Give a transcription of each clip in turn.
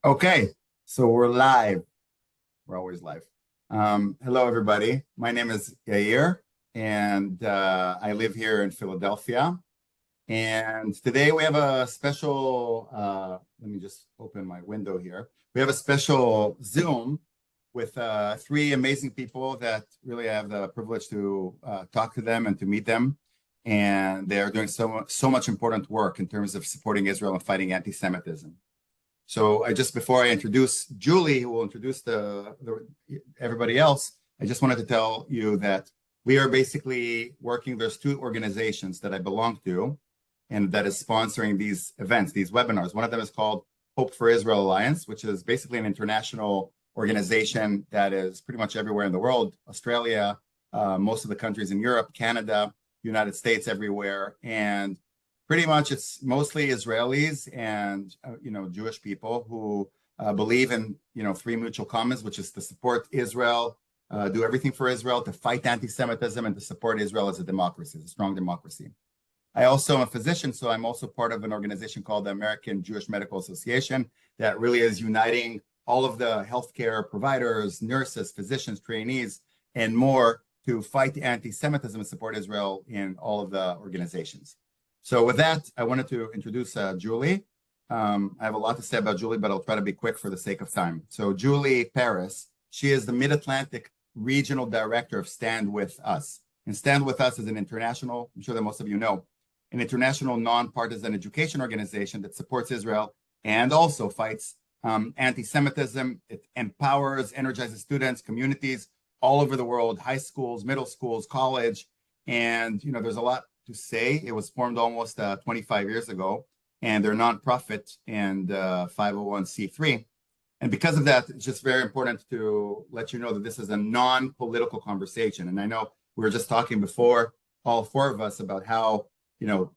Okay, so we're live. We're always live. Hello, everybody. My name is Yair, and I live here in Philadelphia. And today we have a special, let me just open my window here. We have a special Zoom with three amazing people that really have the privilege to talk to them and to meet them. And they're doing so much important work in terms of supporting Israel and fighting anti-Semitism. So before I introduce Julie, who will introduce everybody else, I just wanted to tell you that we are basically working. There's two organizations that I belong to, and that is sponsoring these events, these webinars. One of them is called Hope for Israel Alliance, which is basically an international organization that is pretty much everywhere in the world, Australia, most of the countries in Europe, Canada, United States, everywhere. And pretty much it's mostly Israelis and, Jewish people who believe in, three mutual commons, which is to support Israel, do everything for Israel, to fight anti-Semitism, and to support Israel as a democracy, as a strong democracy. I also am a physician, so I'm also part of an organization called the American Jewish Medical Association that really is uniting all of the healthcare providers, nurses, physicians, trainees, and more to fight anti-Semitism and support Israel in all of the organizations. So with that, I wanted to introduce Julie. I have a lot to say about Julie, but I'll try to be quick for the sake of time. So Julie Paris, she is the Mid-Atlantic Regional Director of Stand With Us. And Stand With Us is an international, I'm sure that most of you know, an international nonpartisan education organization that supports Israel and also fights anti-Semitism. It empowers, energizes students, communities all over the world, high schools, middle schools, college. And, there's a lot to say. It was formed almost 25 years ago, and they're nonprofit and 501c3. And because of that, it's just very important to let you know that this is a non-political conversation. And I know we were just talking before, all four of us, about how,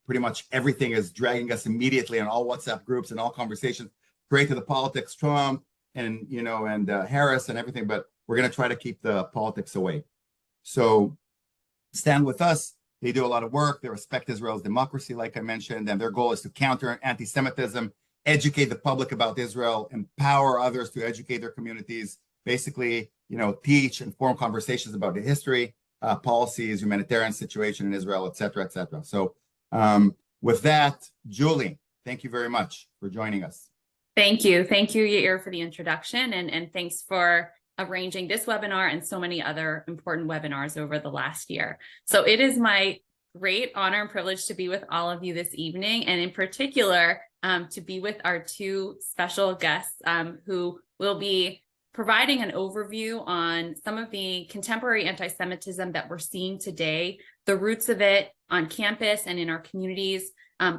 pretty much everything is dragging us immediately in all WhatsApp groups and all conversations straight to the politics, Trump and, Harris and everything. But we're going to try to keep the politics away. So Stand With Us. They do a lot of work. They respect Israel's democracy, like I mentioned, and their goal is to counter anti-Semitism, educate the public about Israel, empower others to educate their communities, basically, teach and form conversations about the history, policies, humanitarian situation in Israel, et cetera, et cetera. So with that, Julie, thank you very much for joining us. Thank you. Thank you, Yair, for the introduction, and thanks for arranging this webinar and so many other important webinars over the last year. So it is my great honor and privilege to be with all of you this evening, and in particular, to be with our two special guests who will be providing an overview on some of the contemporary anti-Semitism that we're seeing today, the roots of it on campus and in our communities,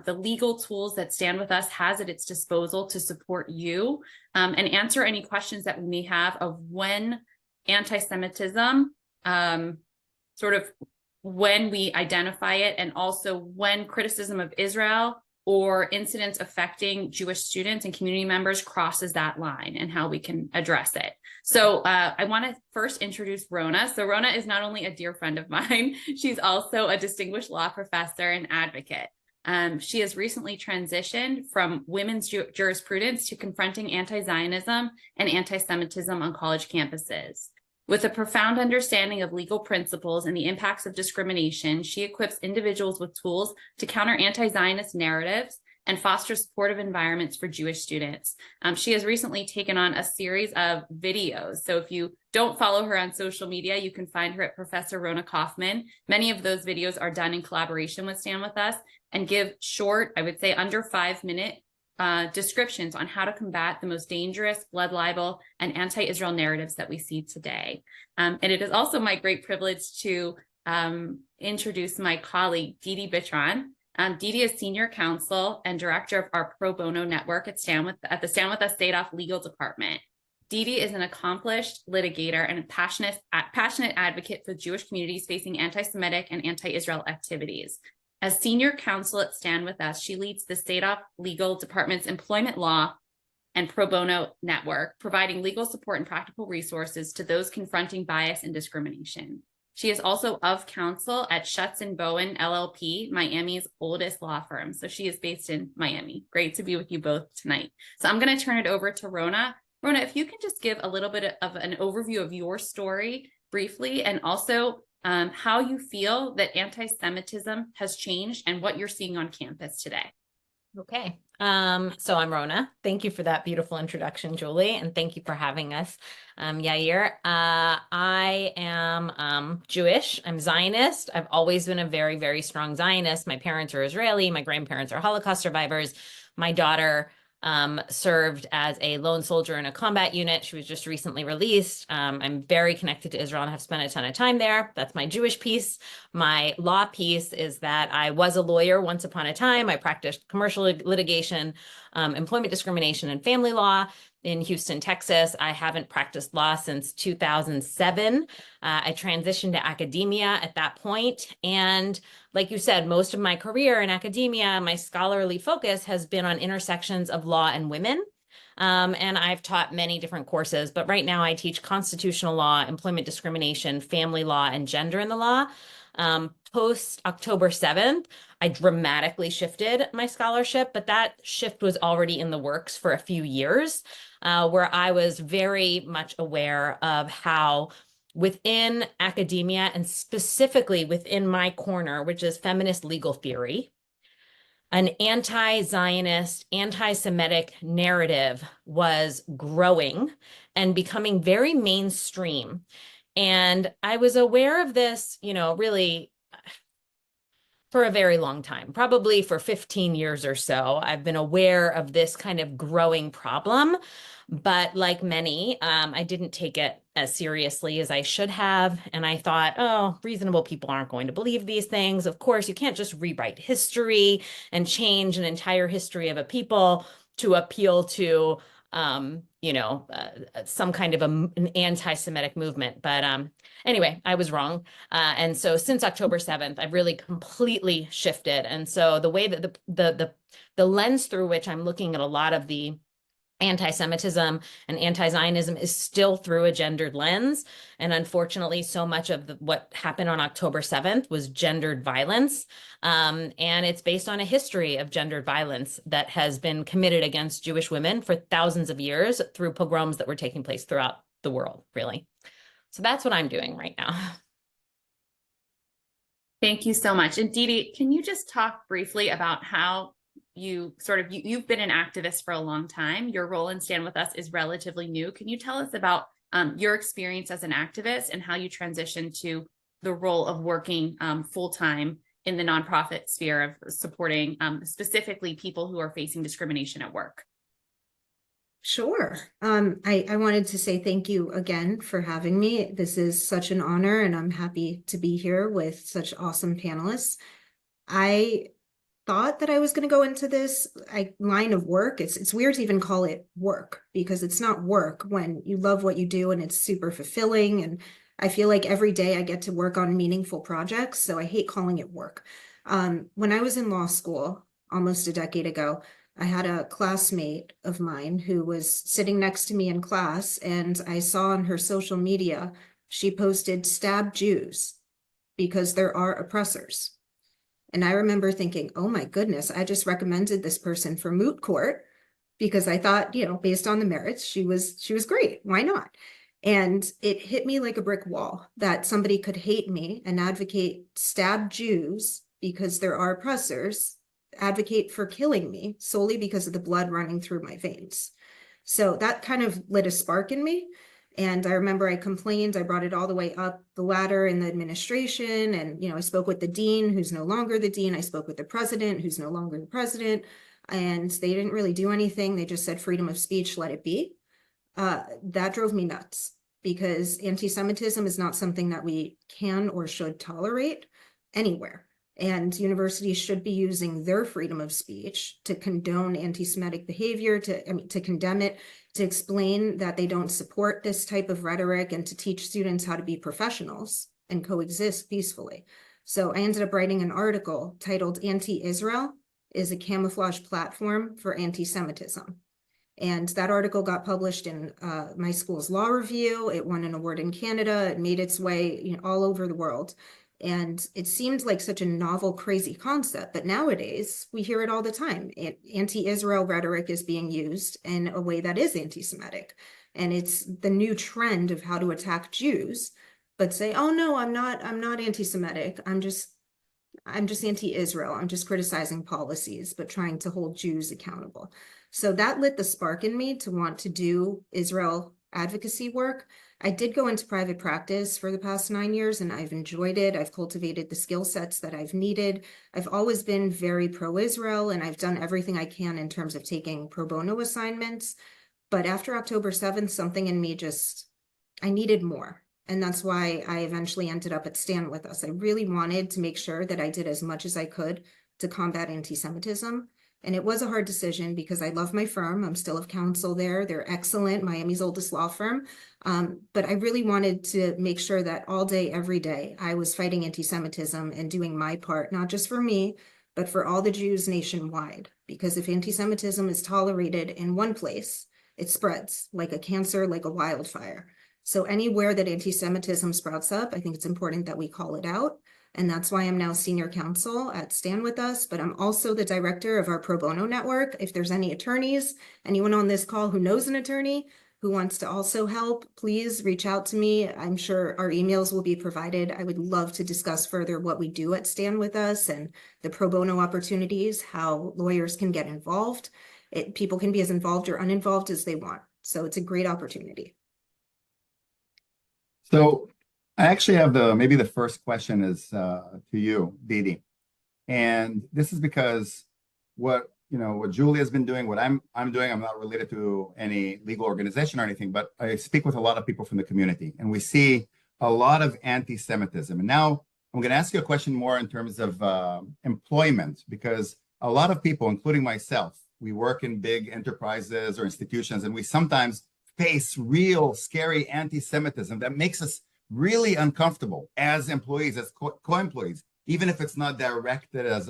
the legal tools that Stand With Us has at its disposal to support you, and answer any questions that we may have of when anti-Semitism, sort of when we identify it, and also when criticism of Israel or incidents affecting Jewish students and community members crosses that line and how we can address it. So I want to first introduce Rona. So Rona is not only a dear friend of mine, she's also a distinguished law professor and advocate. She has recently transitioned from women's jurisprudence to confronting anti-Zionism and anti-Semitism on college campuses. With a profound understanding of legal principles and the impacts of discrimination, she equips individuals with tools to counter anti-Zionist narratives and foster supportive environments for Jewish students. She has recently taken on a series of videos. So if you don't follow her on social media, you can find her at Professor Rona Kaufman. Many of those videos are done in collaboration with Stand With Us and give short, I would say under 5-minute descriptions on how to combat the most dangerous blood libel and anti-Israel narratives that we see today. And it is also my great privilege to introduce my colleague, Didi Bitran. Didi is Senior Counsel and Director of our Pro Bono Network at the Stand With Us State Off Legal Department. Didi is an accomplished litigator and a passionate advocate for Jewish communities facing anti-Semitic and anti-Israel activities. As Senior Counsel at Stand With Us, she leads the State Off Legal Department's Employment Law and Pro Bono Network, providing legal support and practical resources to those confronting bias and discrimination. She is also of counsel at Schutz and Bowen LLP, Miami's oldest law firm. So she is based in Miami. Great to be with you both tonight. So I'm going to turn it over to Rona. Rona, if you can just give a little bit of an overview of your story briefly, and also how you feel that anti-Semitism has changed and what you're seeing on campus today. Okay. So I'm Rona. Thank you for that beautiful introduction, Julie, and thank you for having us, Yair. I am Jewish. I'm Zionist. I've always been a very, very strong Zionist. My parents are Israeli. My grandparents are Holocaust survivors. My daughter served as a lone soldier in a combat unit. She was just recently released. I'm very connected to Israel and have spent a ton of time there. That's my Jewish piece. My law piece is that I was a lawyer once upon a time. I practiced commercial litigation, employment discrimination, and family law in Houston, Texas. I haven't practiced law since 2007. I transitioned to academia at that point. And like you said, most of my career in academia, my scholarly focus has been on intersections of law and women. And I've taught many different courses, but right now I teach constitutional law, employment discrimination, family law, and gender in the law. Post October 7th, I dramatically shifted my scholarship, but that shift was already in the works for a few years, where I was very much aware of how within academia and specifically within my corner, which is feminist legal theory, an anti-Zionist, anti-Semitic narrative was growing and becoming very mainstream. And I was aware of this, really for a very long time, probably for 15 years or so. I've been aware of this kind of growing problem, but like many, I didn't take it as seriously as I should have. And I thought, oh, reasonable people aren't going to believe these things. Of course, you can't just rewrite history and change an entire history of a people to appeal to some kind of an anti-Semitic movement. But anyway, I was wrong. And so since October 7th, I've really completely shifted. And so the way that the lens through which I'm looking at a lot of the anti-Semitism and anti-Zionism is still through a gendered lens. And unfortunately, so much of what happened on October 7th was gendered violence. And it's based on a history of gendered violence that has been committed against Jewish women for thousands of years through pogroms that were taking place throughout the world, really. So that's what I'm doing right now. Thank you so much. And Didi, can you just talk briefly about how you've been an activist for a long time. Your role in Stand With Us is relatively new. Can you tell us about your experience as an activist and how you transitioned to the role of working full-time in the nonprofit sphere of supporting specifically people who are facing discrimination at work? Sure. I wanted to say thank you again for having me. This is such an honor, and I'm happy to be here with such awesome panelists. I thought that I was going to go into this line of work. It's weird to even call it work because it's not work when you love what you do and it's super fulfilling. And I feel like every day I get to work on meaningful projects. So I hate calling it work. When I was in law school almost a decade ago, I had a classmate of mine who was sitting next to me in class, and I saw on her social media, she posted "Stab Jews because there are oppressors." And I remember thinking, oh my goodness, I just recommended this person for moot court because I thought, based on the merits, she was great. Why not? And it hit me like a brick wall that somebody could hate me and advocate "Stab Jews because there are oppressors," advocate for killing me solely because of the blood running through my veins. So that kind of lit a spark in me. And I remember I complained, I brought it all the way up the ladder in the administration. And, I spoke with the dean, who's no longer the dean. I spoke with the president, who's no longer the president. And they didn't really do anything. They just said freedom of speech, let it be. That drove me nuts because anti-Semitism is not something that we can or should tolerate anywhere. And universities should be using their freedom of speech to condone anti-Semitic behavior, to condemn it, to explain that they don't support this type of rhetoric, and to teach students how to be professionals and coexist peacefully. So I ended up writing an article titled "Anti-Israel is a Camouflage Platform for Anti-Semitism." And that article got published in my school's law review. It won an award in Canada. It made its way, all over the world. And it seemed like such a novel, crazy concept. But nowadays, we hear it all the time. Anti-Israel rhetoric is being used in a way that is anti-Semitic. And it's the new trend of how to attack Jews, but say, oh, no, I'm not anti-Semitic. I'm just anti-Israel. I'm just criticizing policies, but trying to hold Jews accountable. So that lit the spark in me to want to do Israel advocacy work. I did go into private practice for the past 9 years, and I've enjoyed it. I've cultivated the skill sets that I've needed. I've always been very pro-Israel, and I've done everything I can in terms of taking pro bono assignments. But after October 7th, something in me I needed more. And that's why I eventually ended up at Stand With Us. I really wanted to make sure that I did as much as I could to combat anti-Semitism. And it was a hard decision because I love my firm. I'm still of counsel there. They're excellent, Miami's oldest law firm. But I really wanted to make sure that all day, every day, I was fighting anti-Semitism and doing my part, not just for me, but for all the Jews nationwide. Because if anti-Semitism is tolerated in one place, it spreads like a cancer, like a wildfire. So anywhere that anti-Semitism sprouts up, I think it's important that we call it out. And that's why I'm now senior counsel at Stand With Us, but I'm also the director of our pro bono network. If there's any attorneys, anyone on this call who knows an attorney who wants to also help, please reach out to me. I'm sure our emails will be provided. I would love to discuss further what we do at Stand With Us and the pro bono opportunities, how lawyers can get involved. People can be as involved or uninvolved as they want. So it's a great opportunity. So I actually have maybe the first question is to you, Didi. And this is because what Julie has been doing, what I'm doing, I'm not related to any legal organization or anything, but I speak with a lot of people from the community, and we see a lot of anti-Semitism. And now I'm going to ask you a question more in terms of employment, because a lot of people, including myself, we work in big enterprises or institutions, and we sometimes face real scary anti-Semitism that makes us really uncomfortable as employees, as co-employees, even if it's not directed at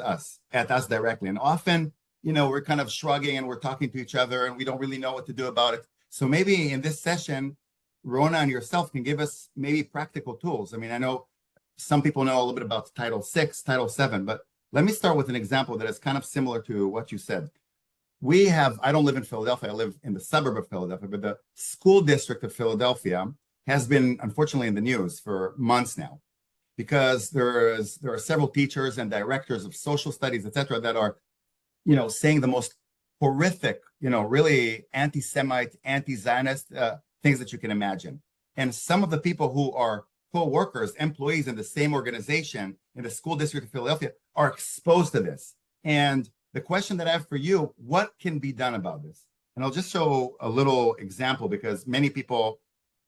us directly. And often, we're kind of shrugging and we're talking to each other and we don't really know what to do about it. So maybe in this session, Rona and yourself can give us maybe practical tools. I mean, I know some people know a little bit about Title VI, Title VII, but let me start with an example that is kind of similar to what you said. I don't live in Philadelphia, I live in the suburb of Philadelphia, but the school district of Philadelphia has been, unfortunately, in the news for months now, because there are several teachers and directors of social studies, et cetera, that are, saying the most horrific, really anti-Semite, anti-Zionist things that you can imagine. And some of the people who are co-workers, employees in the same organization in the school district of Philadelphia are exposed to this. And the question that I have for you, what can be done about this? And I'll just show a little example, because many people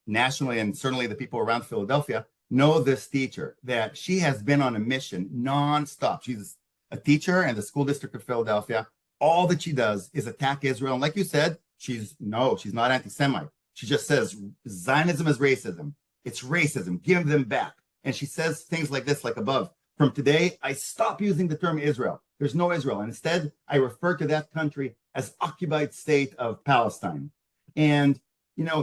nationally, and certainly the people around Philadelphia, know this teacher, that she has been on a mission nonstop. She's a teacher in the school district of Philadelphia. All that she does is attack Israel. And like you said, she's not anti-Semite. She just says Zionism is racism. It's racism. Give them back. And she says things like this, like above. From today, I stop using the term Israel. There's no Israel. And instead, I refer to that country as occupied state of Palestine. And,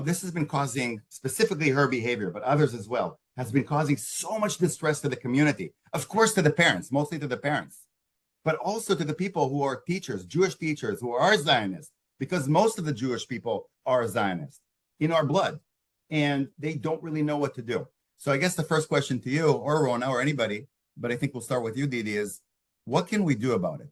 this has been causing, specifically her behavior, but others as well, has been causing so much distress to the community. Of course, to the parents, mostly to the parents, but also to the people who are teachers, Jewish teachers who are Zionists, because most of the Jewish people are Zionists in our blood, and they don't really know what to do. So I guess the first question to you, or Rona, or anybody, but I think we'll start with you, Didi, is what can we do about it?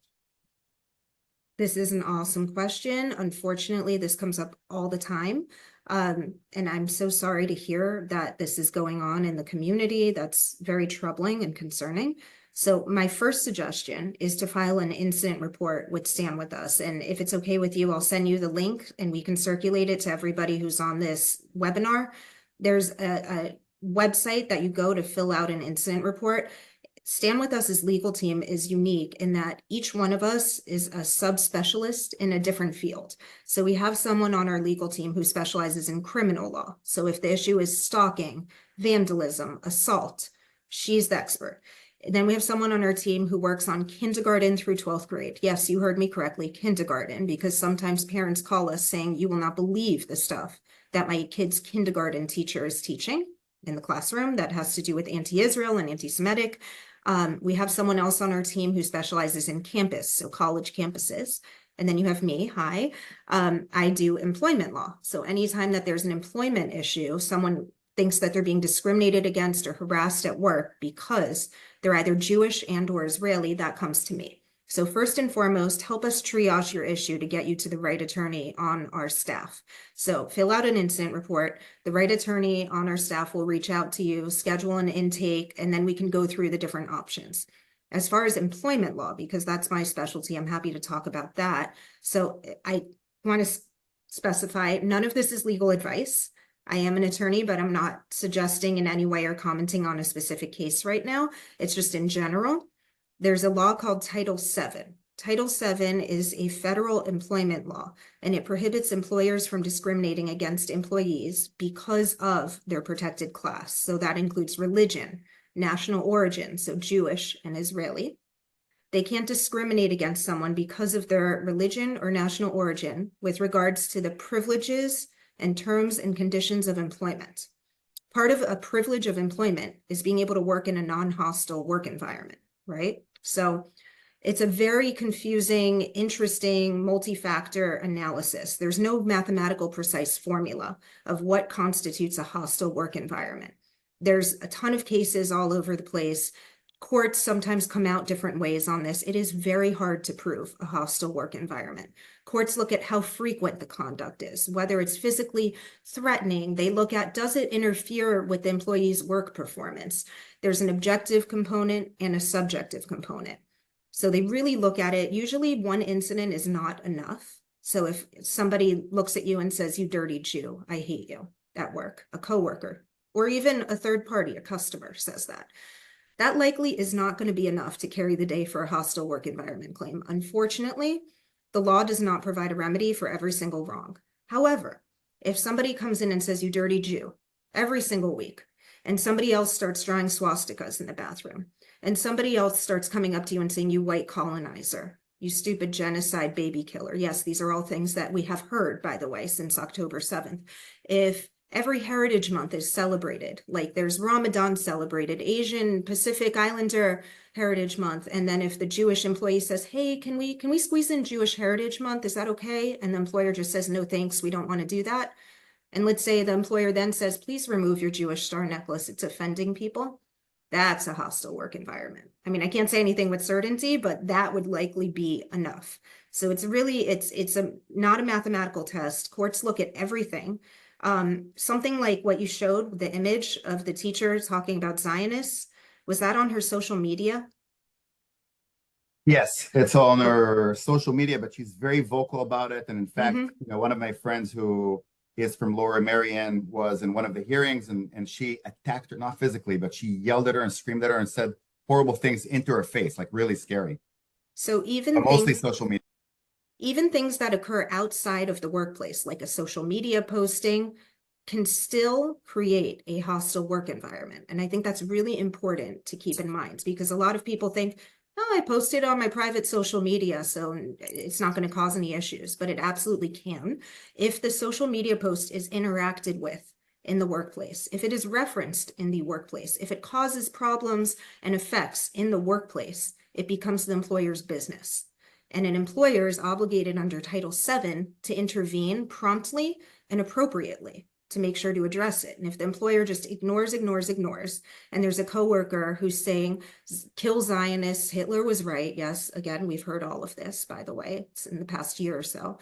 This is an awesome question. Unfortunately, this comes up all the time. And I'm so sorry to hear that this is going on in the community. That's very troubling and concerning. So my first suggestion is to file an incident report with Stand With Us. And if it's okay with you, I'll send you the link and we can circulate it to everybody who's on this webinar. There's a website that you go to fill out an incident report. Stand With Us's legal team is unique in that each one of us is a subspecialist in a different field. So we have someone on our legal team who specializes in criminal law. So if the issue is stalking, vandalism, assault, she's the expert. And then we have someone on our team who works on kindergarten through 12th grade. Yes, you heard me correctly, kindergarten, because sometimes parents call us saying, you will not believe the stuff that my kid's kindergarten teacher is teaching in the classroom that has to do with anti-Israel and anti-Semitic. We have someone else on our team who specializes in campus, so college campuses. And then you have me, hi. I do employment law. So anytime that there's an employment issue, someone thinks that they're being discriminated against or harassed at work because they're either Jewish and or Israeli, that comes to me. So first and foremost, help us triage your issue to get you to the right attorney on our staff. So fill out an incident report. The right attorney on our staff will reach out to you, schedule an intake, and then we can go through the different options. As far as employment law, because that's my specialty, I'm happy to talk about that. So I want to specify, none of this is legal advice. I am an attorney, but I'm not suggesting in any way or commenting on a specific case right now. It's just in general. There's a law called Title VII. Title VII is a federal employment law, and it prohibits employers from discriminating against employees because of their protected class. So that includes religion, national origin, so Jewish and Israeli. They can't discriminate against someone because of their religion or national origin with regards to the privileges and terms and conditions of employment. Part of a privilege of employment is being able to work in a non-hostile work environment, right? So it's a very confusing, interesting, multi-factor analysis. There's no mathematical precise formula of what constitutes a hostile work environment. There's a ton of cases all over the place. Courts sometimes come out different ways on this. It is very hard to prove a hostile work environment. Courts look at how frequent the conduct is, whether it's physically threatening. They look at, does it interfere with the employee's work performance? There's an objective component and a subjective component. So they really look at it. Usually one incident is not enough. So if somebody looks at you and says, you dirty Jew, I hate you at work, a coworker, or even a third party, a customer says that, that likely is not going to be enough to carry the day for a hostile work environment claim. Unfortunately, the law does not provide a remedy for every single wrong. However, if somebody comes in and says, you dirty Jew, every single week, and somebody else starts drawing swastikas in the bathroom, and somebody else starts coming up to you and saying, you white colonizer, you stupid genocide baby killer. Yes, these are all things that we have heard, by the way, since October 7th. If every Heritage Month is celebrated, like there's Ramadan celebrated, Asian Pacific Islander Heritage Month, and then if the Jewish employee says, hey, can we squeeze in Jewish Heritage Month? Is that okay? And the employer just says, no, thanks, we don't want to do that. And let's say the employer then says, please remove your Jewish star necklace, it's offending people. That's a hostile work environment. I mean, I can't say anything with certainty, but that would likely be enough. So it's really, it's not a mathematical test. Courts look at everything. Something like what you showed, the image of the teacher talking about Zionists, was that on her social media? Yes, it's on her social media, but she's very vocal about it. And in fact, one of my friends who is from Lower Merion was in one of the hearings, and she attacked her, not physically, but she yelled at her and screamed at her and said horrible things into her face, like really scary. So But mostly social media. Even things that occur outside of the workplace, like a social media posting, can still create a hostile work environment. And I think that's really important to keep in mind, because a lot of people think, oh, I posted on my private social media, so it's not going to cause any issues, but it absolutely can. If the social media post is interacted with in the workplace, if it is referenced in the workplace, if it causes problems and effects in the workplace, it becomes the employer's business. And an employer is obligated under Title VII to intervene promptly and appropriately to make sure to address it. And if the employer just ignores, and there's a coworker who's saying, kill Zionists, Hitler was right. Yes, again, we've heard all of this, by the way, it's in the past year or so.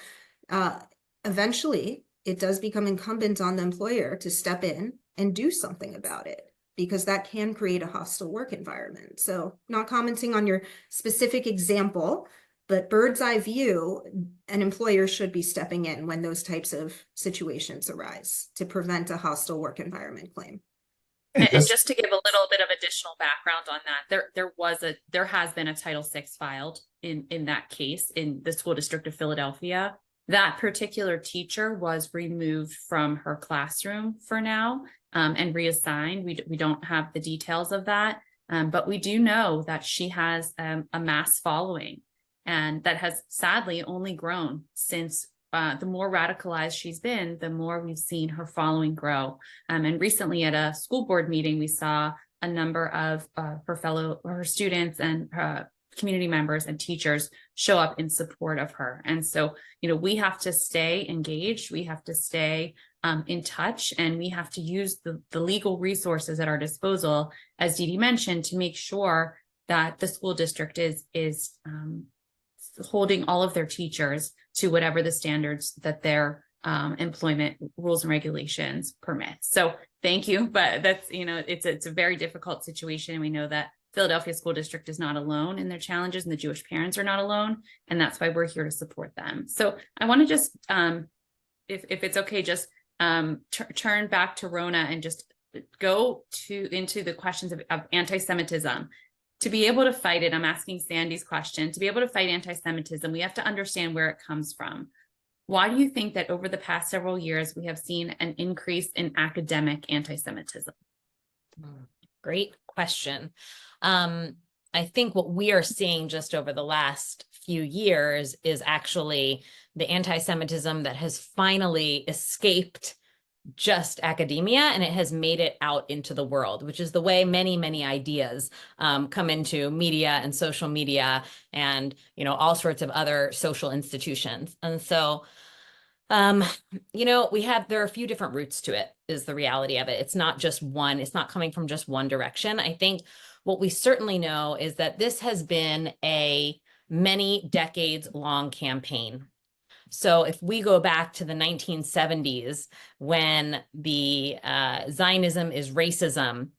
Eventually, it does become incumbent on the employer to step in and do something about it, because that can create a hostile work environment. So not commenting on your specific example, but bird's eye view, an employer should be stepping in when those types of situations arise to prevent a hostile work environment claim. And just to give a little bit of additional background on that, there has been a Title VI filed in that case in the School District of Philadelphia. That particular teacher was removed from her classroom for now and reassigned. We don't have the details of that. But we do know that she has a mass following, and that has sadly only grown since the more radicalized she's been, the more we've seen her following grow. And recently at a school board meeting, we saw a number of her students and community members and teachers show up in support of her. And so, we have to stay engaged. We have to stay in touch, and we have to use the legal resources at our disposal, as Dee Dee mentioned, to make sure that the school district is holding all of their teachers to whatever the standards that their employment rules and regulations permit. So thank you, but that's, it's a very difficult situation. And we know that Philadelphia School District is not alone in their challenges, and the Jewish parents are not alone. And that's why we're here to support them. So I want to just, if it's okay, just turn back to Rona and just go into the questions of anti-Semitism. To be able to fight it, I'm asking Sandy's question, to be able to fight anti-Semitism, we have to understand where it comes from. Why do you think that over the past several years, we have seen an increase in academic anti-Semitism? Great question. I think what we are seeing just over the last few years is actually the anti-Semitism that has finally escaped just academia, and it has made it out into the world, which is the way many, many ideas come into media and social media and, all sorts of other social institutions. And so, there are a few different roots to it, is the reality of it. It's not just one, it's not coming from just one direction. I think what we certainly know is that this has been a many decades long campaign. So if we go back to the 1970s, when the Zionism is racism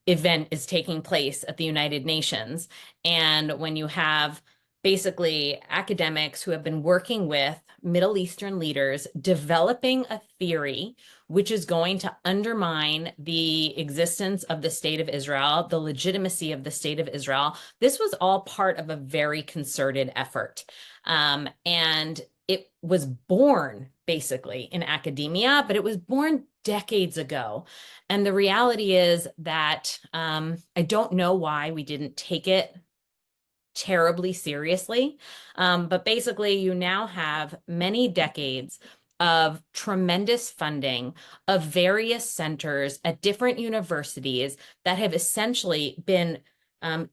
event is taking place at the United Nations, and when you have basically academics who have been working with Middle Eastern leaders developing a theory which is going to undermine the existence of the state of Israel, the legitimacy of the state of Israel, this was all part of a very concerted effort. And it was born basically in academia, but it was born decades ago. And the reality is that I don't know why we didn't take it terribly seriously. But basically, you now have many decades of tremendous funding of various centers at different universities that have essentially been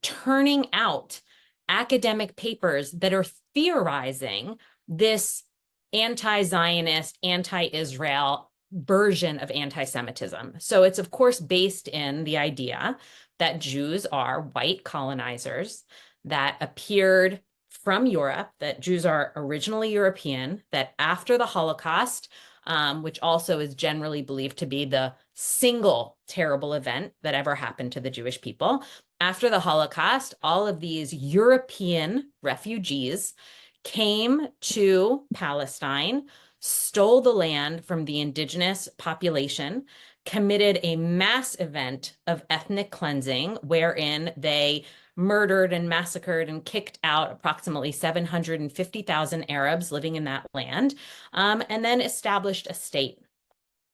turning out academic papers that are theorizing this anti-Zionist, anti-Israel version of anti-Semitism. So it's, of course, based in the idea that Jews are white colonizers that appeared from Europe, that Jews are originally European, that after the Holocaust, which also is generally believed to be the single terrible event that ever happened to the Jewish people, after the Holocaust, all of these European refugees came to Palestine, stole the land from the indigenous population, committed a mass event of ethnic cleansing wherein they murdered and massacred and kicked out approximately 750,000 Arabs living in that land, and then established a state.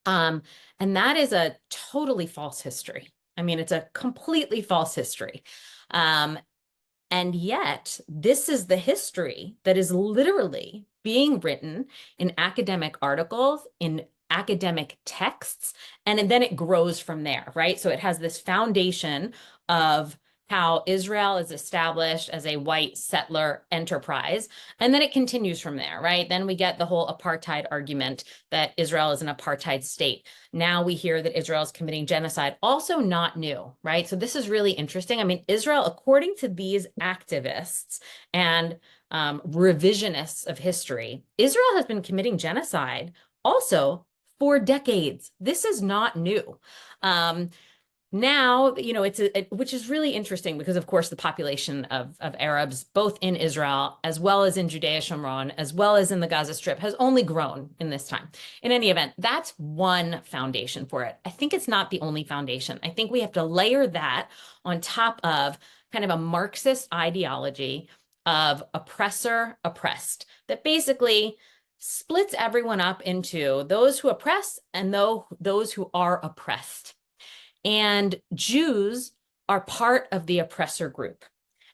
And that is a totally false history. I mean, it's a completely false history. And yet, this is the history that is literally being written in academic articles, in academic texts, and then it grows from there, right? So it has this foundation of how Israel is established as a white settler enterprise, and then it continues from there, right? Then we get the whole apartheid argument that Israel is an apartheid state. Now we hear that Israel is committing genocide, also not new, right? So this is really interesting. I mean, Israel, according to these activists and revisionists of history, Israel has been committing genocide also for decades. This is not new. Now, which is really interesting because, of course, the population of Arabs, both in Israel, as well as in Judea Shomron, as well as in the Gaza Strip, has only grown in this time. In any event, that's one foundation for it. I think it's not the only foundation. I think we have to layer that on top of kind of a Marxist ideology of oppressor, oppressed, that basically splits everyone up into those who oppress and those who are oppressed. And Jews are part of the oppressor group.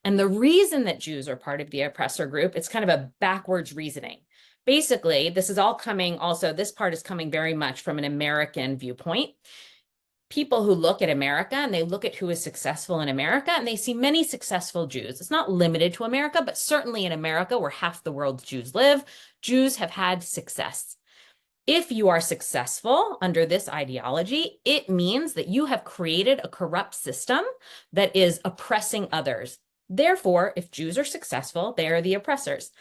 And the reason that Jews are part of the oppressor group, it's kind of a backwards reasoning. Basically, this is all coming also, this part is coming very much from an American viewpoint. People who look at America and they look at who is successful in America and they see many successful Jews. It's not limited to America, but certainly in America where half the world's Jews live, Jews have had success. If you are successful under this ideology, it means that you have created a corrupt system that is oppressing others. Therefore, if Jews are successful, they are the oppressors.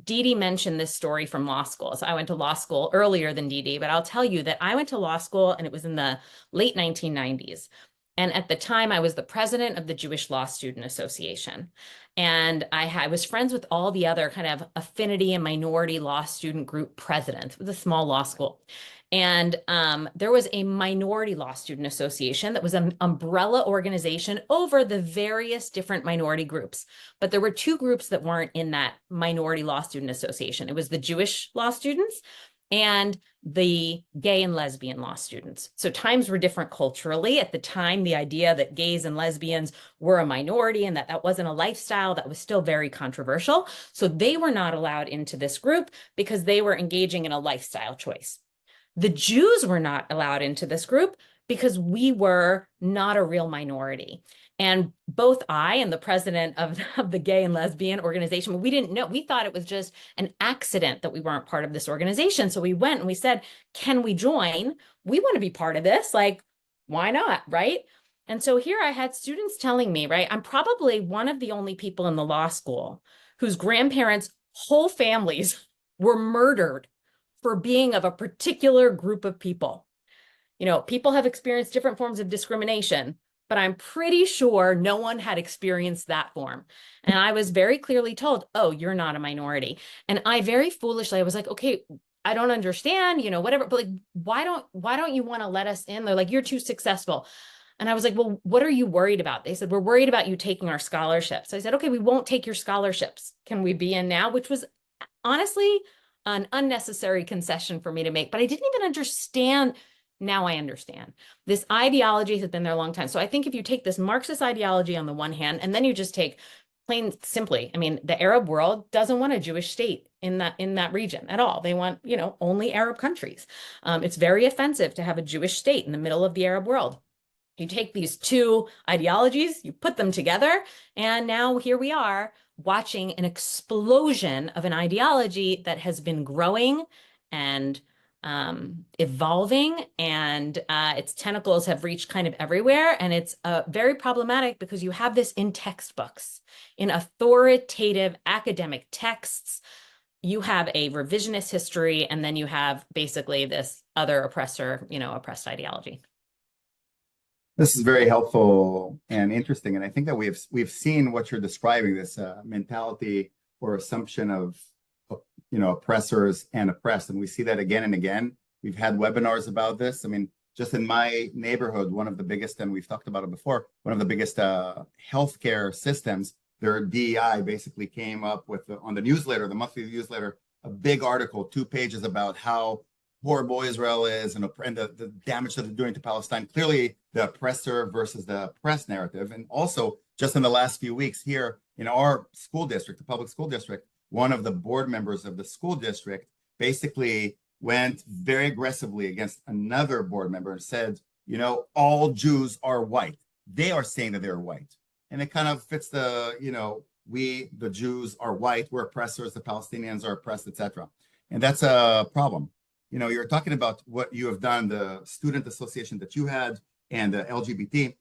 Dee mentioned this story from law school. So I went to law school earlier than Dee, but I'll tell you that I went to law school and it was in the late 1990s. And at the time, I was the president of the Jewish Law Student Association. And I was friends with all the other kind of affinity and minority law student group presidents. It was a small law school. And there was a minority law student association that was an umbrella organization over the various different minority groups. But there were two groups that weren't in that minority law student association. It was the Jewish law students and the gay and lesbian law students. So times were different culturally. At the time, the idea that gays and lesbians were a minority and that wasn't a lifestyle, that was still very controversial. So they were not allowed into this group because they were engaging in a lifestyle choice. The Jews were not allowed into this group because we were not a real minority. And both I and the president of the gay and lesbian organization, we didn't know. We thought it was just an accident that we weren't part of this organization. So we went and we said, can we join? We want to be part of this. Like, why not? Right? And so here I had students telling me, right, I'm probably one of the only people in the law school whose grandparents' whole families were murdered for being of a particular group of people. You know, people have experienced different forms of discrimination, but I'm pretty sure no one had experienced that form. And I was very clearly told, oh, you're not a minority. And I very foolishly, I was like, okay, I don't understand, you know, whatever, but like, why don't you want to let us in? They're like, you're too successful. And I was like, well, what are you worried about? They said, we're worried about you taking our scholarships. So I said, okay, we won't take your scholarships. Can we be in now? Which was honestly an unnecessary concession for me to make, but I didn't even understand. Now I understand. This ideology has been there a long time. So I think if you take this Marxist ideology on the one hand, and then you just take plain simply, I mean, the Arab world doesn't want a Jewish state in that region at all. They want, you know, only Arab countries. It's very offensive to have a Jewish state in the middle of the Arab world. You take these two ideologies, you put them together, and now here we are watching an explosion of an ideology that has been growing and evolving, and its tentacles have reached kind of everywhere. And it's very problematic because you have this in textbooks, in authoritative academic texts. You have a revisionist history, and then you have basically this other oppressor, you know, oppressed ideology. This is very helpful and interesting, and I think that we've seen what you're describing, this mentality or assumption of oppressors and oppressed, and we see that again and again. We've had webinars about this. I mean, just in my neighborhood, one of the biggest, and we've talked about it before, one of the biggest healthcare systems, their DEI basically came up with on the newsletter, the monthly newsletter, a big article, 2 pages about how horrible Israel is and the damage that they're doing to Palestine. Clearly, the oppressor versus the oppressed narrative. And also, just in the last few weeks here in our school district, the public school district, one of the board members of the school district basically went very aggressively against another board member and said, you know, all Jews are white. They are saying that they're white. And it kind of fits the, you know, we, the Jews, are white, we're oppressors, the Palestinians are oppressed, etc. And that's a problem. You know, you're talking about what you have done, the student association that you had, and the LGBT.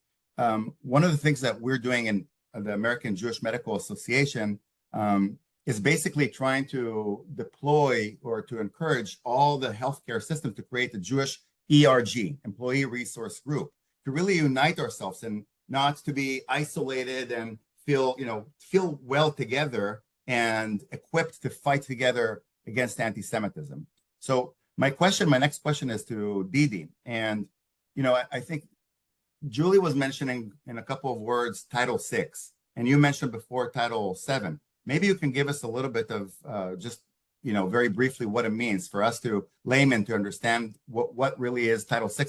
One of the things that we're doing in the American Jewish Medical Association is basically trying to deploy or to encourage all the healthcare systems to create the Jewish ERG, Employee Resource Group, to really unite ourselves and not to be isolated and feel well together and equipped to fight together against anti-Semitism. So my next question is to Didi. And, you know, I think Julie was mentioning in a couple of words, Title VI, and you mentioned before Title VII. Maybe you can give us a little bit of just, you know, very briefly what it means for us to laymen to understand what really is Title VI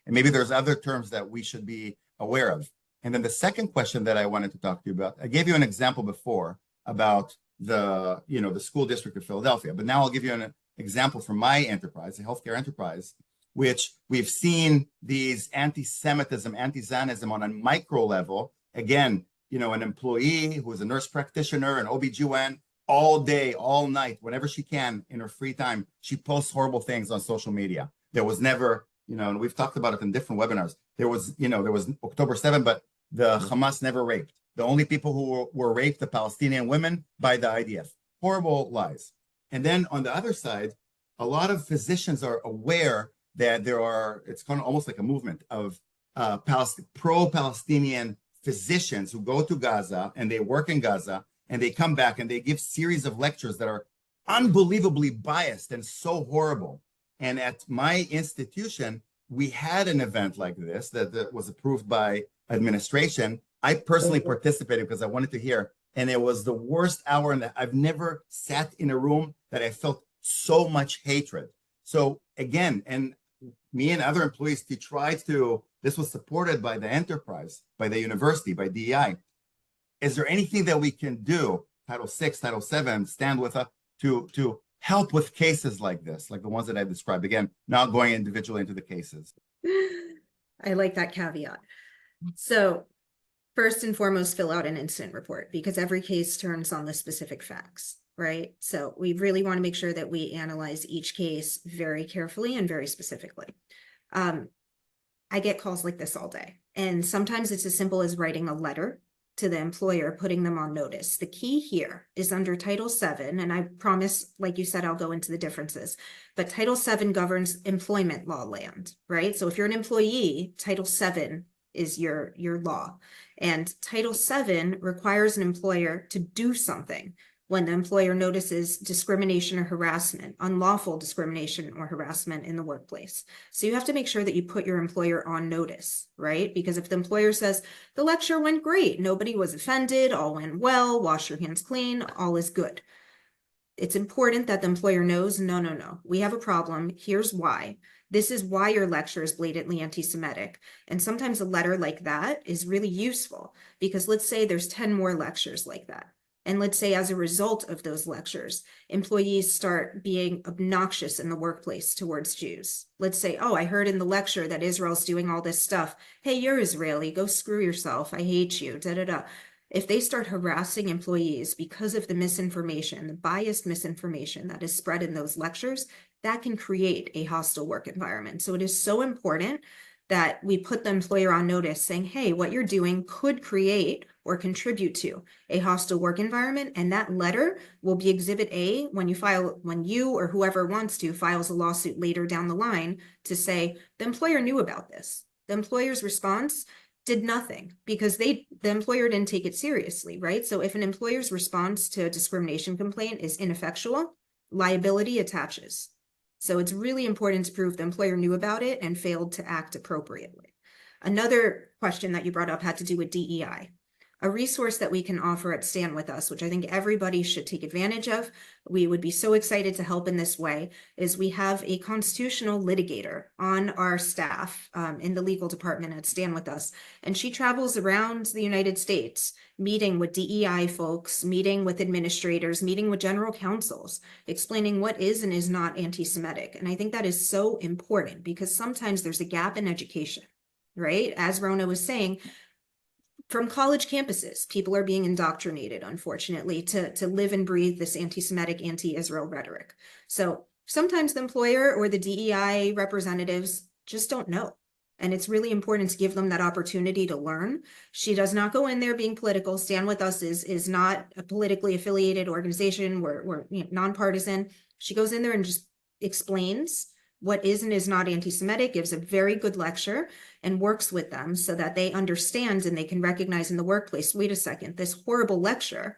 and maybe there's other terms that we should be aware of. And then the second question that I wanted to talk to you about, I gave you an example before about the school district of Philadelphia, but now I'll give you an example from my enterprise, a healthcare enterprise, which we've seen these anti-Semitism, anti-Zionism on a micro level. Again, an employee who is a nurse practitioner, an OBGYN, all day, all night, whenever she can in her free time, she posts horrible things on social media. There was never, and we've talked about it in different webinars. There was October 7th, but the Hamas never raped. The only people who were raped, the Palestinian women by the IDF. Horrible lies. And then on the other side, a lot of physicians are aware that it's kind of almost like a movement of pro-Palestinian physicians who go to Gaza and they work in Gaza and they come back and they give series of lectures that are unbelievably biased and so horrible. And at my institution, we had an event like this that was approved by administration. I personally participated because I wanted to hear, and it was the worst hour, and I've never sat in a room that I felt so much hatred. So again, and me and other employees, this was supported by the enterprise, by the university, by DEI. Is there anything that we can do, Title VI, Title VII, stand with us to help with cases like this, like the ones that I described? Again, not going individually into the cases. I like that caveat. So first and foremost, fill out an incident report because every case turns on the specific facts, right? So we really want to make sure that we analyze each case very carefully and very specifically. I get calls like this all day, and sometimes it's as simple as writing a letter to the employer, putting them on notice. The key here is under Title VII, and I promise, like you said, I'll go into the differences, but Title VII governs employment law land, right? So if you're an employee, Title VII is your law. And Title VII requires an employer to do something when the employer notices discrimination or harassment, unlawful discrimination or harassment in the workplace. So you have to make sure that you put your employer on notice, right? Because if the employer says, the lecture went great, nobody was offended, all went well, wash your hands clean, all is good. It's important that the employer knows, no, we have a problem, here's why. This is why your lecture is blatantly anti-Semitic. And sometimes a letter like that is really useful because let's say there's 10 more lectures like that. And let's say as a result of those lectures, employees start being obnoxious in the workplace towards Jews. Let's say, oh, I heard in the lecture that Israel's doing all this stuff. Hey, you're Israeli, go screw yourself. I hate you, da-da-da. If they start harassing employees because of the misinformation, the biased misinformation that is spread in those lectures, that can create a hostile work environment. So it is so important that we put the employer on notice saying, hey, what you're doing could create or contribute to a hostile work environment. And that letter will be Exhibit A when you or whoever wants to files a lawsuit later down the line to say the employer knew about this. The employer's response did nothing because the employer didn't take it seriously, right? So if an employer's response to a discrimination complaint is ineffectual, liability attaches. So it's really important to prove the employer knew about it and failed to act appropriately. Another question that you brought up had to do with DEI. A resource that we can offer at Stand With Us, which I think everybody should take advantage of, we would be so excited to help in this way, is we have a constitutional litigator on our staff in the legal department at Stand With Us. And she travels around the United States, meeting with DEI folks, meeting with administrators, meeting with general counsels, explaining what is and is not anti-Semitic. And I think that is so important because sometimes there's a gap in education, right? As Rona was saying, from college campuses, people are being indoctrinated, unfortunately, to live and breathe this anti-Semitic, anti-Israel rhetoric. So sometimes the employer or the DEI representatives just don't know. And it's really important to give them that opportunity to learn. She does not go in there being political. Stand With Us is not a politically affiliated organization. We're nonpartisan. She goes in there and just explains what is and is not anti-Semitic, gives a very good lecture, and works with them so that they understand and they can recognize in the workplace, wait a second, this horrible lecture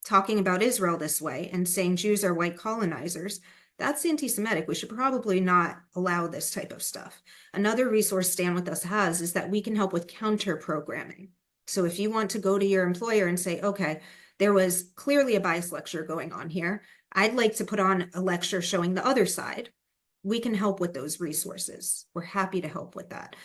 talking about Israel this way and saying Jews are white colonizers, that's anti-Semitic. We should probably not allow this type of stuff. Another resource Stand With Us has is that we can help with counter programming. So if you want to go to your employer and say, okay, there was clearly a bias lecture going on here, I'd like to put on a lecture showing the other side. We can help with those resources. We're happy to help with that.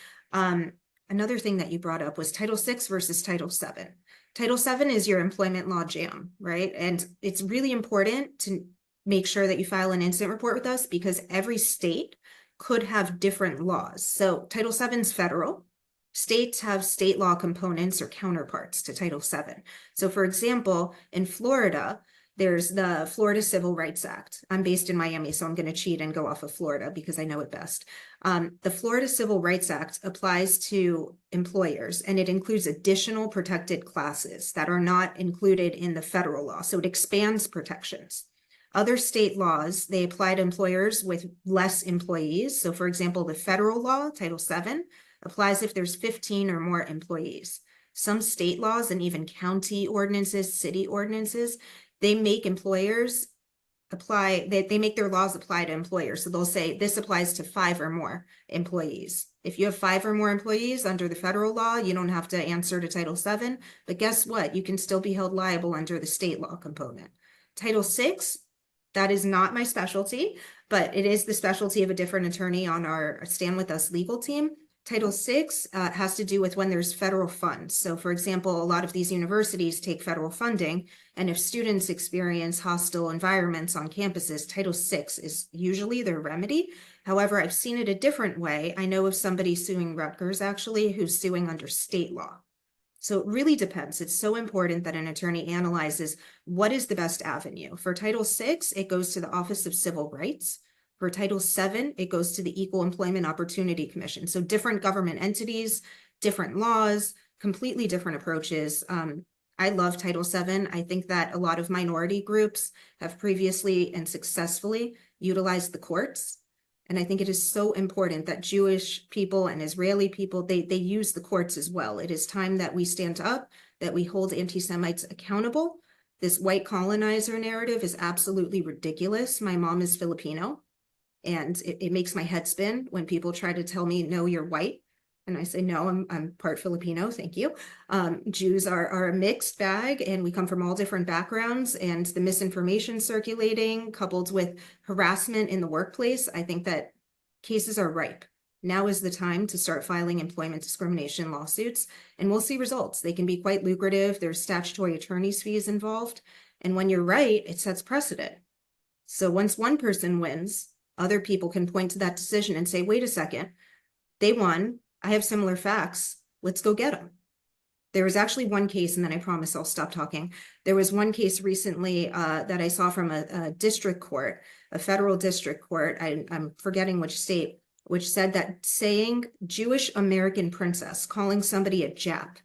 another thing that you brought up was Title VI versus Title VII. Title VII is your employment law jam, right? And it's really important to make sure that you file an incident report with us because every state could have different laws. So Title VII is federal. States have state law components or counterparts to Title VII. So for example, in Florida, there's the Florida Civil Rights Act. I'm based in Miami, so I'm going to cheat and go off of Florida because I know it best. The Florida Civil Rights Act applies to employers, and it includes additional protected classes that are not included in the federal law. So it expands protections. Other state laws, they apply to employers with less employees. So for example, the federal law, Title VII, applies if there's 15 or more employees. Some state laws and even county ordinances, city ordinances, they make employers apply, they make their laws apply to employers. So they'll say this applies to 5 or more employees. If you have 5 or more employees under the federal law, you don't have to answer to Title VII, but guess what? You can still be held liable under the state law component. Title VI, that is not my specialty, but it is the specialty of a different attorney on our Stand With Us legal team. Title VI has to do with when there's federal funds. So for example, a lot of these universities take federal funding, and if students experience hostile environments on campuses, Title VI is usually their remedy. However, I've seen it a different way. I know of somebody suing Rutgers actually, who's suing under state law. So it really depends. It's so important that an attorney analyzes what is the best avenue. For Title VI, it goes to the Office of Civil Rights. For Title VII, it goes to the Equal Employment Opportunity Commission. So different government entities, different laws, completely different approaches. I love Title VII. I think that a lot of minority groups have previously and successfully utilized the courts. And I think it is so important that Jewish people and Israeli people, they use the courts as well. It is time that we stand up, that we hold anti-Semites accountable. This white colonizer narrative is absolutely ridiculous. My mom is Filipino. And it makes my head spin when people try to tell me, no, you're white. And I say, no, I'm part Filipino, thank you. Jews are a mixed bag and we come from all different backgrounds, and the misinformation circulating coupled with harassment in the workplace, I think that cases are ripe. Now is the time to start filing employment discrimination lawsuits, and we'll see results. They can be quite lucrative. There's statutory attorney's fees involved. And when you're right, it sets precedent. So once one person wins, other people can point to that decision and say, wait a second, they won. I have similar facts. Let's go get them. There was actually one case, and then I promise I'll stop talking. There was one case recently that I saw from a district court, a federal district court. I'm forgetting which state, which said that saying Jewish American princess, calling somebody a Jap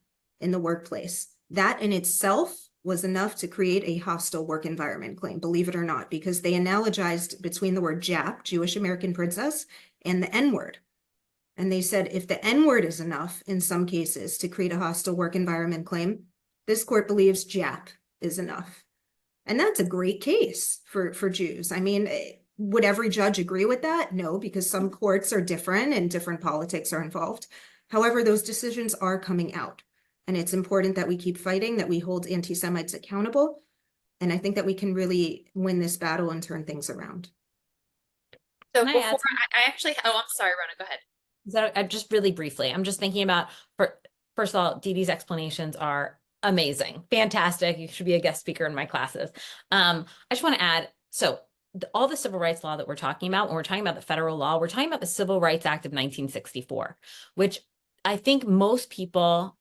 in the workplace, that in itself was enough to create a hostile work environment claim, believe it or not, because they analogized between the word Jap, Jewish American princess, and the N-word. And they said if the N-word is enough in some cases to create a hostile work environment claim, this court believes Jap is enough. And that's a great case for Jews. I mean, would every judge agree with that? No, because some courts are different and different politics are involved. However, those decisions are coming out. And it's important that we keep fighting, that we hold anti-Semites accountable. And I think that we can really win this battle and turn things around. So Can I before add I actually, oh, I'm sorry, Rona, go ahead. Is that just really briefly? I'm just thinking about, first of all, Dee Dee's explanations are amazing, fantastic. You should be a guest speaker in my classes. I just want to add, so all the civil rights law that we're talking about, when we're talking about the federal law, we're talking about the Civil Rights Act of 1964, which I think most people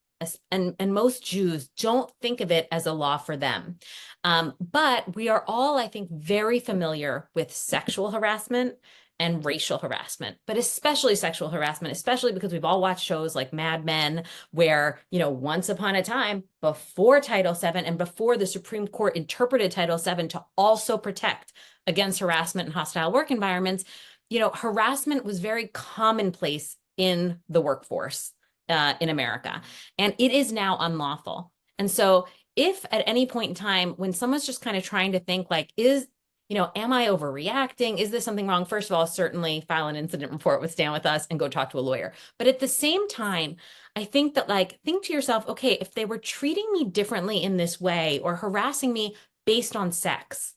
and most Jews don't think of it as a law for them. But we are all, I think, very familiar with sexual harassment and racial harassment, but especially sexual harassment, especially because we've all watched shows like Mad Men, where, you know, once upon a time, before Title VII and before the Supreme Court interpreted Title VII to also protect against harassment and hostile work environments, you know, harassment was very commonplace in the workforce in America, and it is now unlawful. And so if at any point in time, when someone's just kind of trying to think like, am I overreacting? Is this something wrong? First of all, certainly file an incident report with Stand With Us and go talk to a lawyer. But at the same time, I think that think to yourself, okay, if they were treating me differently in this way or harassing me based on sex,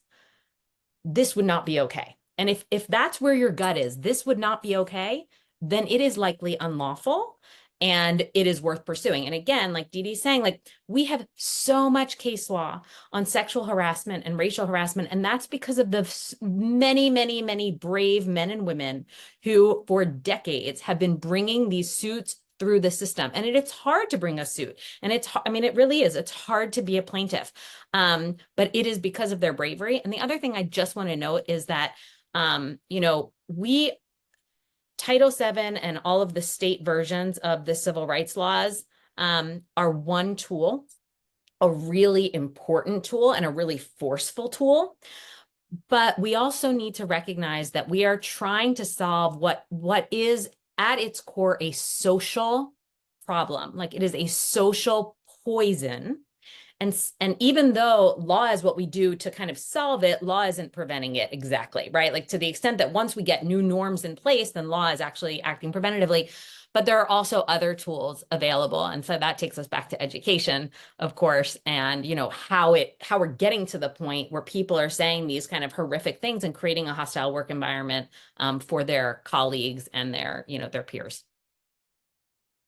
this would not be okay. And if that's where your gut is, this would not be okay, then it is likely unlawful. And it is worth pursuing. And again, like Dee Dee's saying, like we have so much case law on sexual harassment and racial harassment. And that's because of the many, many, many brave men and women who for decades have been bringing these suits through the system. And it's hard to bring a suit. And I mean, it really is. It's hard to be a plaintiff. But it is because of their bravery. And the other thing I just want to note is that, Title VII and all of the state versions of the civil rights laws are one tool, a really important tool and a really forceful tool. But we also need to recognize that we are trying to solve what is at its core a social problem. Like it is a social poison. And even though law is what we do to kind of solve it, law isn't preventing it exactly, right? Like to the extent that once we get new norms in place, then law is actually acting preventatively. But there are also other tools available. And so that takes us back to education, of course, and how we're getting to the point where people are saying these kind of horrific things and creating a hostile work environment for their colleagues and their peers.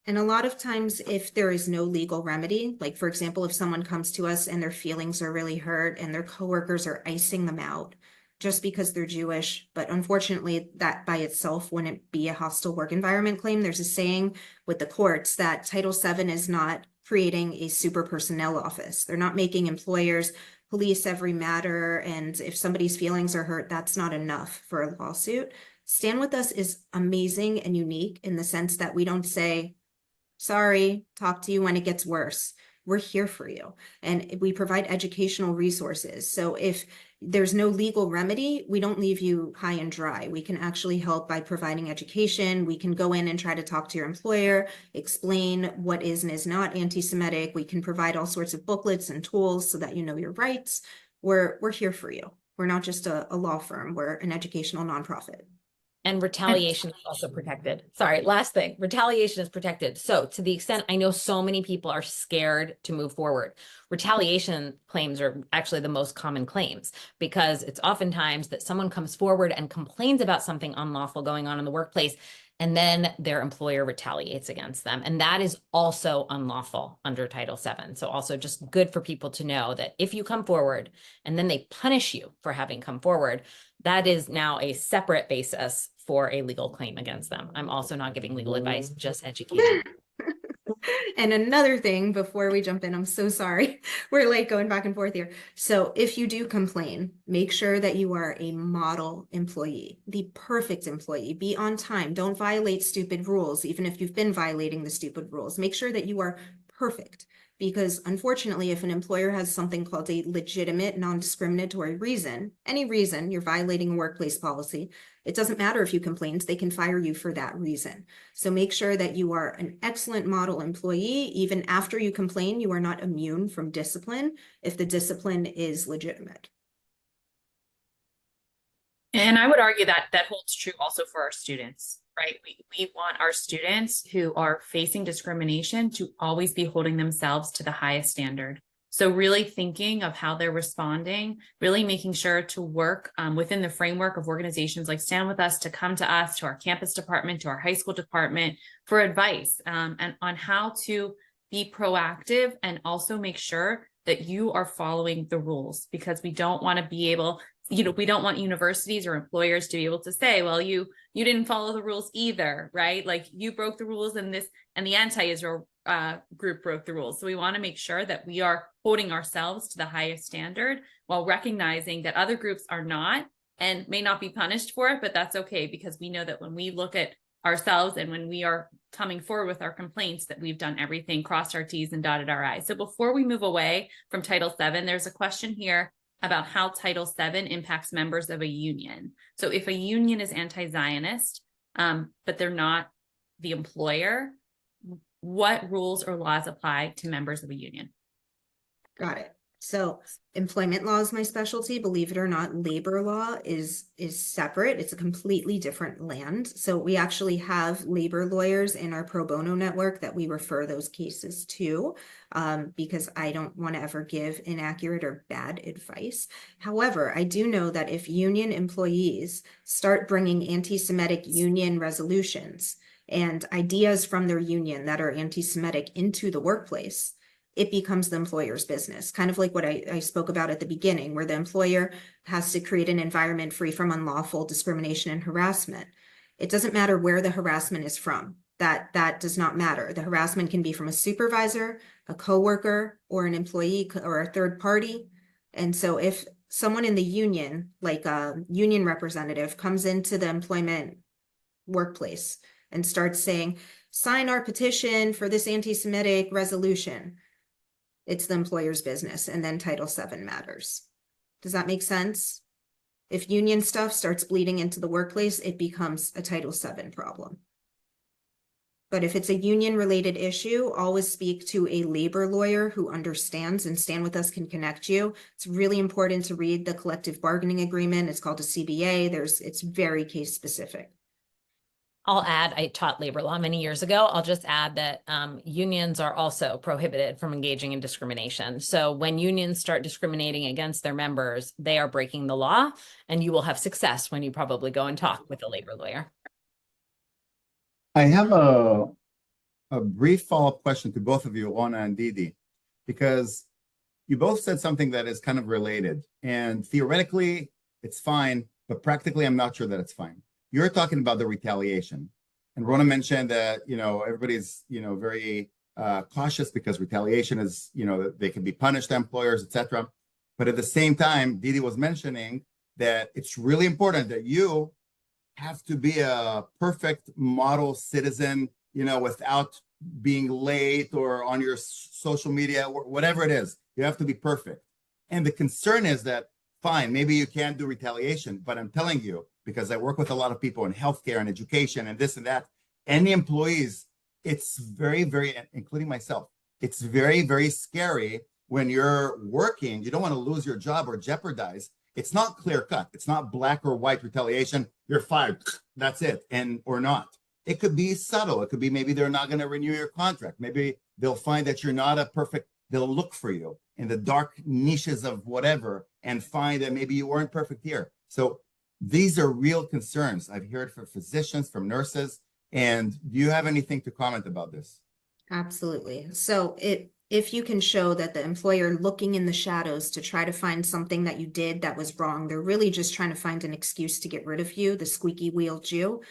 And a lot of times, if there is no legal remedy, like for example, if someone comes to us and their feelings are really hurt and their coworkers are icing them out just because they're Jewish, but unfortunately that by itself wouldn't be a hostile work environment claim. There's a saying with the courts that Title VII is not creating a super personnel office. They're not making employers police every matter. And if somebody's feelings are hurt, that's not enough for a lawsuit. Stand With Us is amazing and unique in the sense that we don't say, sorry, talk to you when it gets worse. We're here for you. And we provide educational resources. So if there's no legal remedy, we don't leave you high and dry. We can actually help by providing education. We can go in and try to talk to your employer, explain what is and is not anti-Semitic. We can provide all sorts of booklets and tools so that you know your rights. We're here for you. We're not just a law firm. We're an educational nonprofit. And retaliation is also protected. Sorry, last thing, retaliation is protected. So to the extent I know so many people are scared to move forward, retaliation claims are actually the most common claims because it's oftentimes that someone comes forward and complains about something unlawful going on in the workplace, and then their employer retaliates against them. And that is also unlawful under Title VII. So also just good for people to know that if you come forward and then they punish you for having come forward, that is now a separate basis for a legal claim against them. I'm also not giving legal advice, just educating. And another thing before we jump in, I'm so sorry. We're like going back and forth here. So if you do complain, make sure that you are a model employee, the perfect employee. Be on time. Don't violate stupid rules, even if you've been violating the stupid rules. Make sure that you are perfect. Because unfortunately, if an employer has something called a legitimate non-discriminatory reason, any reason you're violating a workplace policy, it doesn't matter if you complain, they can fire you for that reason. So make sure that you are an excellent model employee. Even after you complain, you are not immune from discipline if the discipline is legitimate. And I would argue that that holds true also for our students, right? We want our students who are facing discrimination to always be holding themselves to the highest standard. So really thinking of how they're responding, really making sure to work within the framework of organizations like Stand With Us, to come to us, to our campus department, to our high school department for advice and on how to be proactive and also make sure that you are following the rules, because we don't want to be able, we don't want universities or employers to be able to say, well, you didn't follow the rules either, right? Like you broke the rules and the anti-Israel group broke the rules. So we want to make sure that we are holding ourselves to the highest standard while recognizing that other groups are not and may not be punished for it, but that's okay, because we know that when we look at ourselves and when we are coming forward with our complaints, that we've done everything, crossed our T's and dotted our I's. So before we move away from Title VII, there's a question here about how Title VII impacts members of a union. So if a union is anti-Zionist, but they're not the employer, what rules or laws apply to members of a union? Got it. So employment law is my specialty. Believe it or not, labor law is separate. It's a completely different land. So we actually have labor lawyers in our pro bono network that we refer those cases to, because I don't want to ever give inaccurate or bad advice. However, I do know that if union employees start bringing anti-Semitic union resolutions, and ideas from their union that are anti-Semitic into the workplace, it becomes the employer's business. Kind of like what I spoke about at the beginning, where the employer has to create an environment free from unlawful discrimination and harassment. It doesn't matter where the harassment is from. That does not matter. The harassment can be from a supervisor, a coworker, or an employee or a third party. And so if someone in the union, like a union representative, comes into the employment workplace and starts saying, sign our petition for this anti-Semitic resolution, it's the employer's business, and then Title VII matters. Does that make sense? If union stuff starts bleeding into the workplace, it becomes a Title VII problem. But if it's a union-related issue, always speak to a labor lawyer who understands, and Stand With Us can connect you. It's really important to read the collective bargaining agreement. It's called a CBA. It's very case specific. I'll add, I taught labor law many years ago. I'll just add that unions are also prohibited from engaging in discrimination. So when unions start discriminating against their members, they are breaking the law, and you will have success when you probably go and talk with a labor lawyer. I have a brief follow-up question to both of you, Rona and Didi, because you both said something that is kind of related. And theoretically, it's fine, but practically, I'm not sure that it's fine. You're talking about the retaliation. And Rona mentioned that, everybody's, very cautious because retaliation is, they can be punished, employers, etc. But at the same time, Didi was mentioning that it's really important that you have to be a perfect model citizen, without being late or on your social media, or whatever it is. You have to be perfect. And the concern is that, fine, maybe you can't do retaliation, but I'm telling you, because I work with a lot of people in healthcare and education and this and that, and the employees, it's very, very, including myself, it's very, very scary when you're working. You don't want to lose your job or jeopardize. It's not clear cut. It's not black or white retaliation. You're fired. That's it. Or not. It could be subtle. It could be maybe they're not going to renew your contract. Maybe they'll find that you're not a perfect, they'll look for you in the dark niches of whatever and find that maybe you weren't perfect here. So these are real concerns. I've heard from physicians, from nurses. And do you have anything to comment about this? Absolutely. So if you can show that the employer looking in the shadows to try to find something that you did that was wrong, they're really just trying to find an excuse to get rid of you, the squeaky wheel Jew,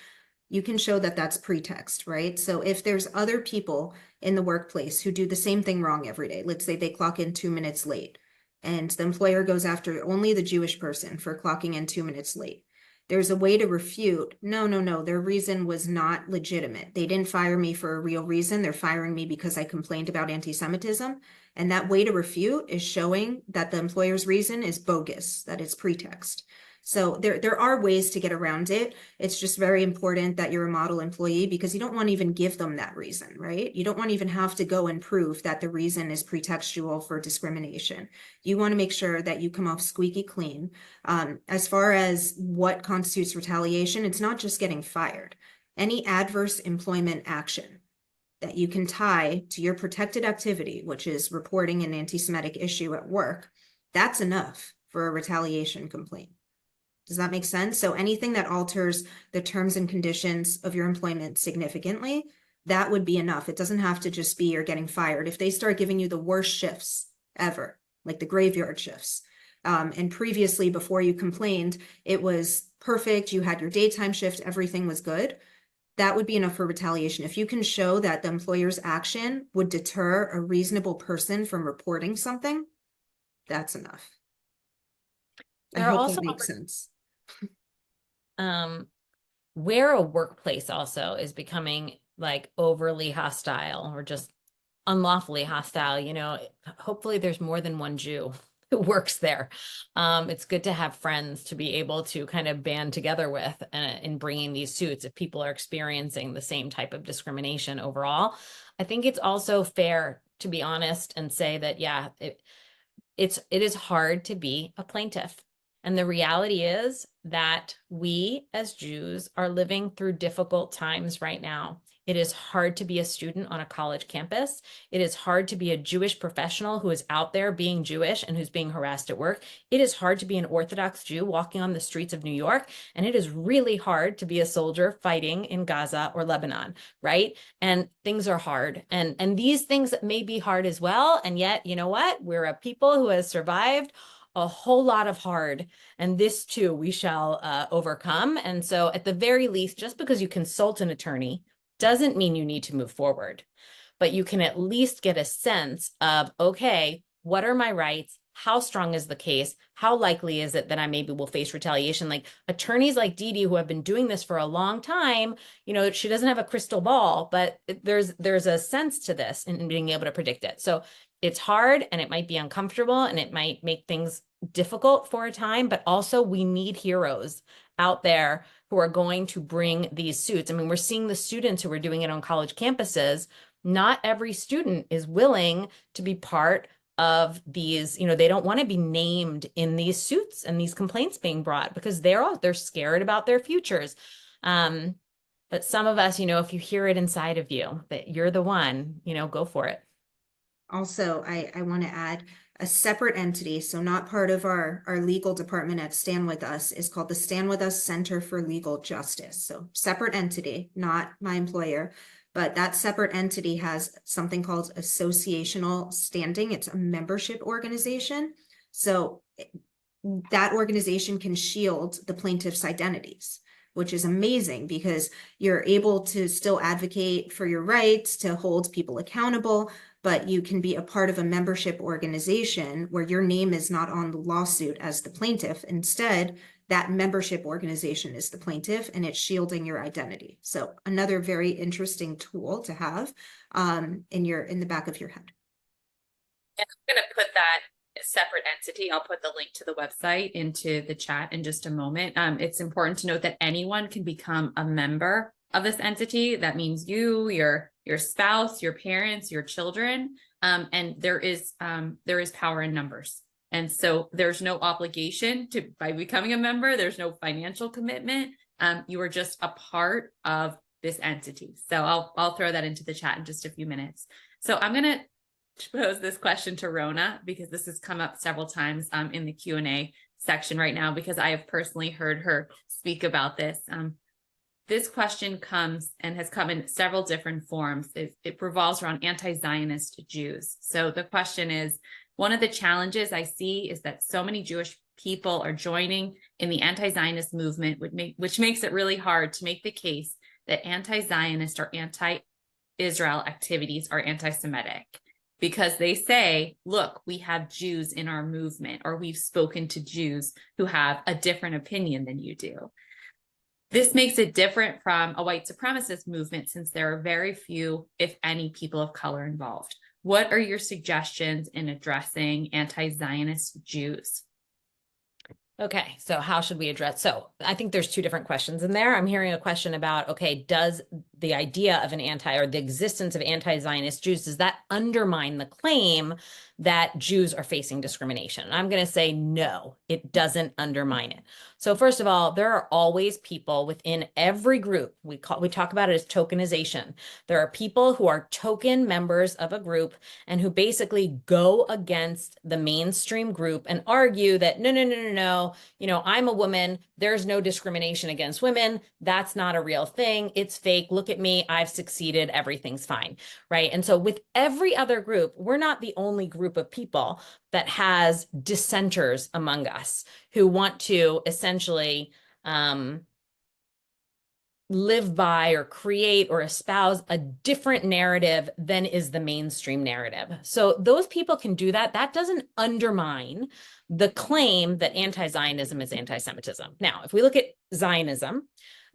you can show that that's pretext, right? So if there's other people in the workplace who do the same thing wrong every day, let's say they clock in 2 minutes late, and the employer goes after only the Jewish person for clocking in 2 minutes late, there's a way to refute, no, their reason was not legitimate. They didn't fire me for a real reason. They're firing me because I complained about anti-Semitism. And that way to refute is showing that the employer's reason is bogus, that it's pretext. So there are ways to get around it. It's just very important that you're a model employee, because you don't want to even give them that reason, right? You don't want to even have to go and prove that the reason is pretextual for discrimination. You want to make sure that you come off squeaky clean. As far as what constitutes retaliation, it's not just getting fired. Any adverse employment action that you can tie to your protected activity, which is reporting an anti-Semitic issue at work, that's enough for a retaliation complaint. Does that make sense? So anything that alters the terms and conditions of your employment significantly, that would be enough. It doesn't have to just be you're getting fired. If they start giving you the worst shifts ever, like the graveyard shifts, and previously before you complained, it was perfect, you had your daytime shift, everything was good, that would be enough for retaliation. If you can show that the employer's action would deter a reasonable person from reporting something, that's enough. I There are hope also that makes sense. Where a workplace also is becoming like overly hostile or just unlawfully hostile, hopefully there's more than one Jew who works there. It's good to have friends to be able to kind of band together with in bringing these suits if people are experiencing the same type of discrimination overall. I think it's also fair to be honest and say that, yeah, it is hard to be a plaintiff. And the reality is that we as Jews are living through difficult times right now. It is hard to be a student on a college campus. It is hard to be a Jewish professional who is out there being Jewish and who's being harassed at work. It is hard to be an Orthodox Jew walking on the streets of New York. And it is really hard to be a soldier fighting in Gaza or Lebanon, right? And things are hard. And these things may be hard as well. And yet, you know what? We're a people who has survived a whole lot of hard, and this too we shall overcome. And so at the very least, just because you consult an attorney doesn't mean you need to move forward, but you can at least get a sense of, okay, what are my rights? How strong is the case? How likely is it that I maybe will face retaliation? Like attorneys like Dee Dee, who have been doing this for a long time, you know, she doesn't have a crystal ball, but there's a sense to this in being able to predict it. So it's hard and it might be uncomfortable and it might make things difficult for a time, but also we need heroes out there who are going to bring these suits. I mean, we're seeing the students who are doing it on college campuses. Not every student is willing to be part of these, you know, they don't want to be named in these suits and these complaints being brought because they're scared about their futures. But some of us, you know, if you hear it inside of you that you're the one, you know, go for it. Also, I want to add a separate entity, so not part of our legal department at Stand With Us, is called the Stand With Us Center for Legal Justice. So separate entity, not my employer, but that separate entity has something called associational standing. It's a membership organization. So that organization can shield the plaintiff's identities, which is amazing because you're able to still advocate for your rights, to hold people accountable, but you can be a part of a membership organization where your name is not on the lawsuit as the plaintiff. Instead, that membership organization is the plaintiff and it's shielding your identity. So another very interesting tool to have in the back of your head. And I'm going to put that separate entity. I'll put the link to the website into the chat in just a moment. It's important to note that anyone can become a member of this entity. That means you, your spouse, your parents, your children, and there is power in numbers. And so there's no obligation by becoming a member. There's no financial commitment. You are just a part of this entity. So I'll throw that into the chat in just a few minutes. So I'm going to pose this question to Rona because this has come up several times in the Q&A section right now because I have personally heard her speak about this. This question has come in several different forms. It revolves around anti-Zionist Jews. So the question is, one of the challenges I see is that so many Jewish people are joining in the anti-Zionist movement, which makes it really hard to make the case that anti-Zionist or anti-Israel activities are anti-Semitic. Because they say, look, we have Jews in our movement, or we've spoken to Jews who have a different opinion than you do. This makes it different from a white supremacist movement since there are very few, if any, people of color involved. What are your suggestions in addressing anti-Zionist Jews? Okay, so how should we address? So I think there's two different questions in there. I'm hearing a question about, okay, does the idea of the existence of anti-Zionist Jews, does that undermine the claim that Jews are facing discrimination? And I'm going to say no, it doesn't undermine it. So first of all, there are always people within every group. We talk about it as tokenization. There are people who are token members of a group and who basically go against the mainstream group and argue that no, you know, I'm a woman, there's no discrimination against women, that's not a real thing, it's fake, look at me, I've succeeded, everything's fine, right? And so with every other group, we're not the only group of people that has dissenters among us who want to essentially live by or create or espouse a different narrative than is the mainstream narrative. So those people can do that. That doesn't undermine the claim that anti-Zionism is anti-Semitism. Now, if we look at Zionism,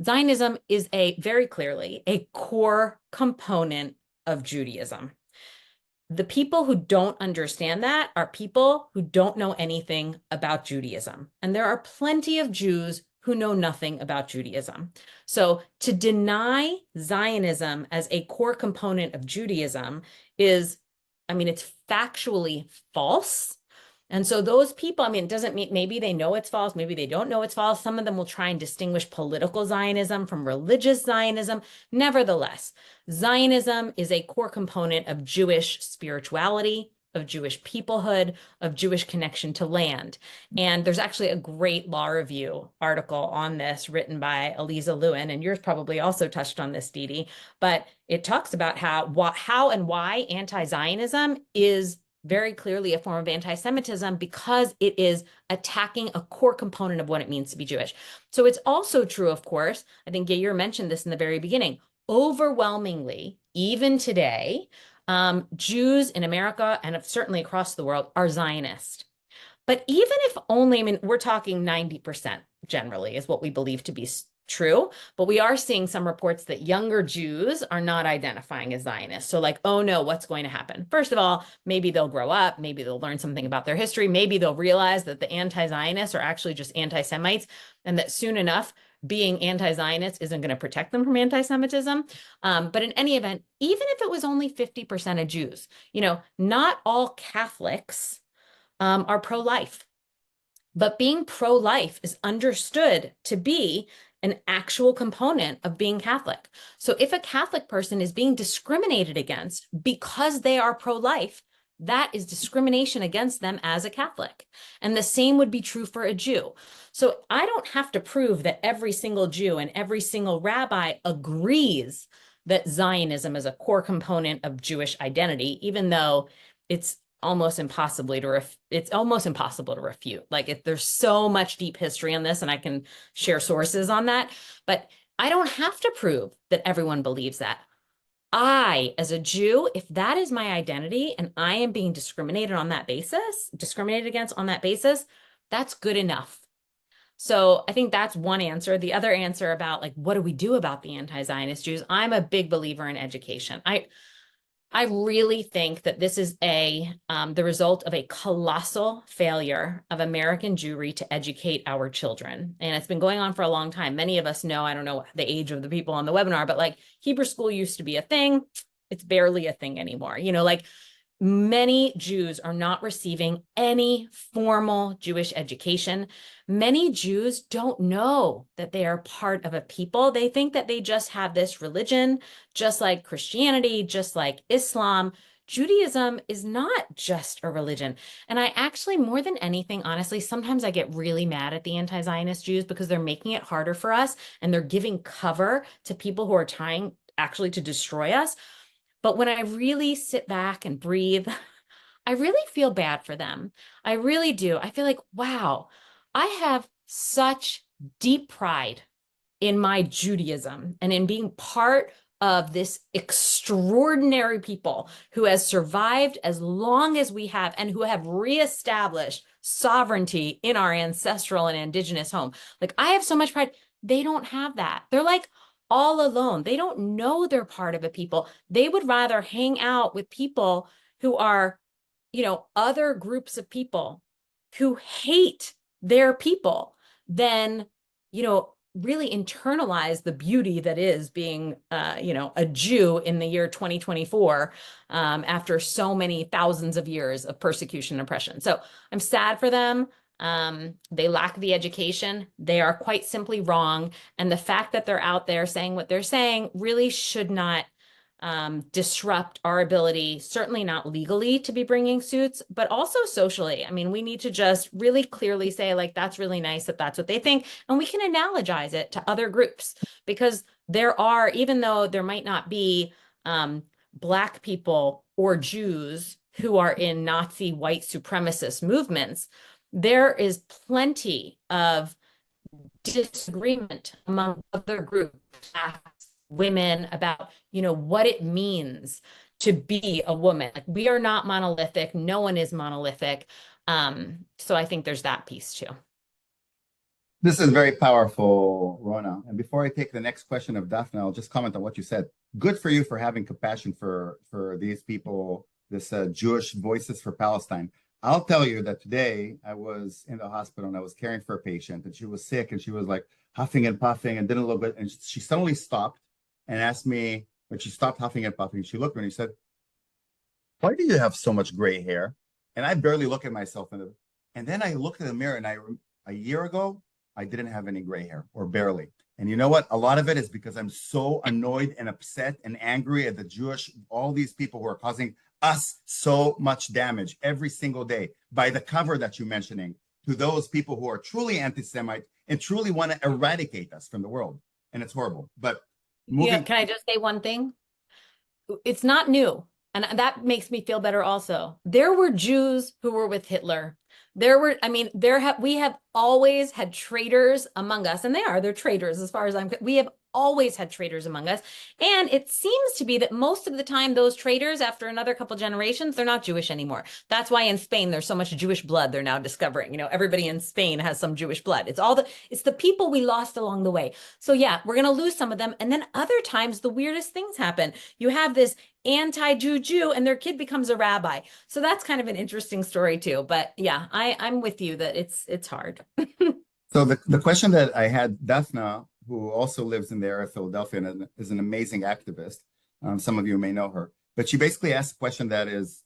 Zionism is very clearly a core component of Judaism. The people who don't understand that are people who don't know anything about Judaism. And there are plenty of Jews who know nothing about Judaism. So to deny Zionism as a core component of Judaism is, I mean, it's factually false. And so those people, I mean, it doesn't mean maybe they know it's false, maybe they don't know it's false. Some of them will try and distinguish political Zionism from religious Zionism. Nevertheless, Zionism is a core component of Jewish spirituality, of Jewish peoplehood, of Jewish connection to land. And there's actually a great law review article on this written by Eliza Lewin, and yours probably also touched on this, Didi, but it talks about how and why anti-Zionism is very clearly a form of anti-Semitism because it is attacking a core component of what it means to be Jewish. So it's also true, of course, I think Yair mentioned this in the very beginning, overwhelmingly, even today, Jews in America and certainly across the world are Zionist. But even if only, I mean, we're talking 90% generally is what we believe to be true, but we are seeing some reports that younger Jews are not identifying as Zionists. So like, oh no, what's going to happen? First of all, maybe they'll grow up, maybe they'll learn something about their history, maybe they'll realize that the anti-Zionists are actually just anti-Semites, and that soon enough, being anti-Zionist isn't going to protect them from anti-Semitism. But in any event, even if it was only 50% of Jews, you know, not all Catholics are pro-life. But being pro-life is understood to be an actual component of being Catholic. So if a Catholic person is being discriminated against because they are pro-life, that is discrimination against them as a Catholic. And the same would be true for a Jew. So I don't have to prove that every single Jew and every single rabbi agrees that Zionism is a core component of Jewish identity, even though it's almost impossible to refute. Like there's so much deep history on this, and I can share sources on that, but I don't have to prove that everyone believes that. I, as a Jew, if that is my identity and I am being discriminated against on that basis, that's good enough. So I think that's one answer. The other answer about like, what do we do about the anti-Zionist Jews? I'm a big believer in education. I really think that this is the result of a colossal failure of American Jewry to educate our children. And it's been going on for a long time. Many of us know, I don't know the age of the people on the webinar, but like Hebrew school used to be a thing. It's barely a thing anymore. You know, like many Jews are not receiving any formal Jewish education. Many Jews don't know that they are part of a people. They think that they just have this religion, just like Christianity, just like Islam. Judaism is not just a religion. And I actually, more than anything, honestly, sometimes I get really mad at the anti-Zionist Jews because they're making it harder for us and they're giving cover to people who are trying actually to destroy us. But when I really sit back and breathe, I really feel bad for them. I really do. I feel like, wow, I have such deep pride in my Judaism and in being part of this extraordinary people who has survived as long as we have and who have reestablished sovereignty in our ancestral and indigenous home. Like I have so much pride. They don't have that. They're like all alone. They don't know they're part of a people. They would rather hang out with people who are, you know, other groups of people who hate their people than, you know, really internalize the beauty that is being, you know, a Jew in the year 2024 after so many thousands of years of persecution and oppression. So I'm sad for them. They lack the education. They are quite simply wrong. And the fact that they're out there saying what they're saying really should not disrupt our ability, certainly not legally to be bringing suits, but also socially. I mean, we need to just really clearly say like, that's really nice that that's what they think. And we can analogize it to other groups because there are, even though there might not be Black people or Jews who are in Nazi white supremacist movements, there is plenty of disagreement among other groups, women, about, you know, what it means to be a woman. Like, we are not monolithic. No one is monolithic. So I think there's that piece too. This is very powerful, Rona. And before I take the next question of Daphne, I'll just comment on what you said. Good for you for having compassion for these people, this Jewish Voices for Palestine. I'll tell you that today I was in the hospital and I was caring for a patient and she was sick and she was like huffing and puffing and didn't look good. And she suddenly stopped and asked me, when she stopped huffing and puffing, she looked at me and she said, "Why do you have so much gray hair?" And I barely look at myself and then I looked in the mirror and a year ago, I didn't have any gray hair or barely. And you know what? A lot of it is because I'm so annoyed and upset and angry at the Jewish, all these people who are causing us so much damage every single day by the cover that you're mentioning to those people who are truly anti-Semite and truly want to eradicate us from the world. And it's horrible. But Yeah, can I just say one thing? It's not new. And that makes me feel better also. There were Jews who were with Hitler. We have always had traitors among us, and they're traitors as far as we have always had traitors among us. And it seems to be that most of the time those traitors, after another couple generations, they're not Jewish anymore. That's why in Spain, there's so much Jewish blood they're now discovering. You know, everybody in Spain has some Jewish blood. It's the people we lost along the way. So yeah, we're going to lose some of them. And then other times the weirdest things happen. You have this anti-Jew Jew and their kid becomes a rabbi. So that's kind of an interesting story too. But yeah, I'm with you that it's hard. So the question that I had, Daphna, who also lives in the area of Philadelphia and is an amazing activist. Some of you may know her, but she basically asked a question that is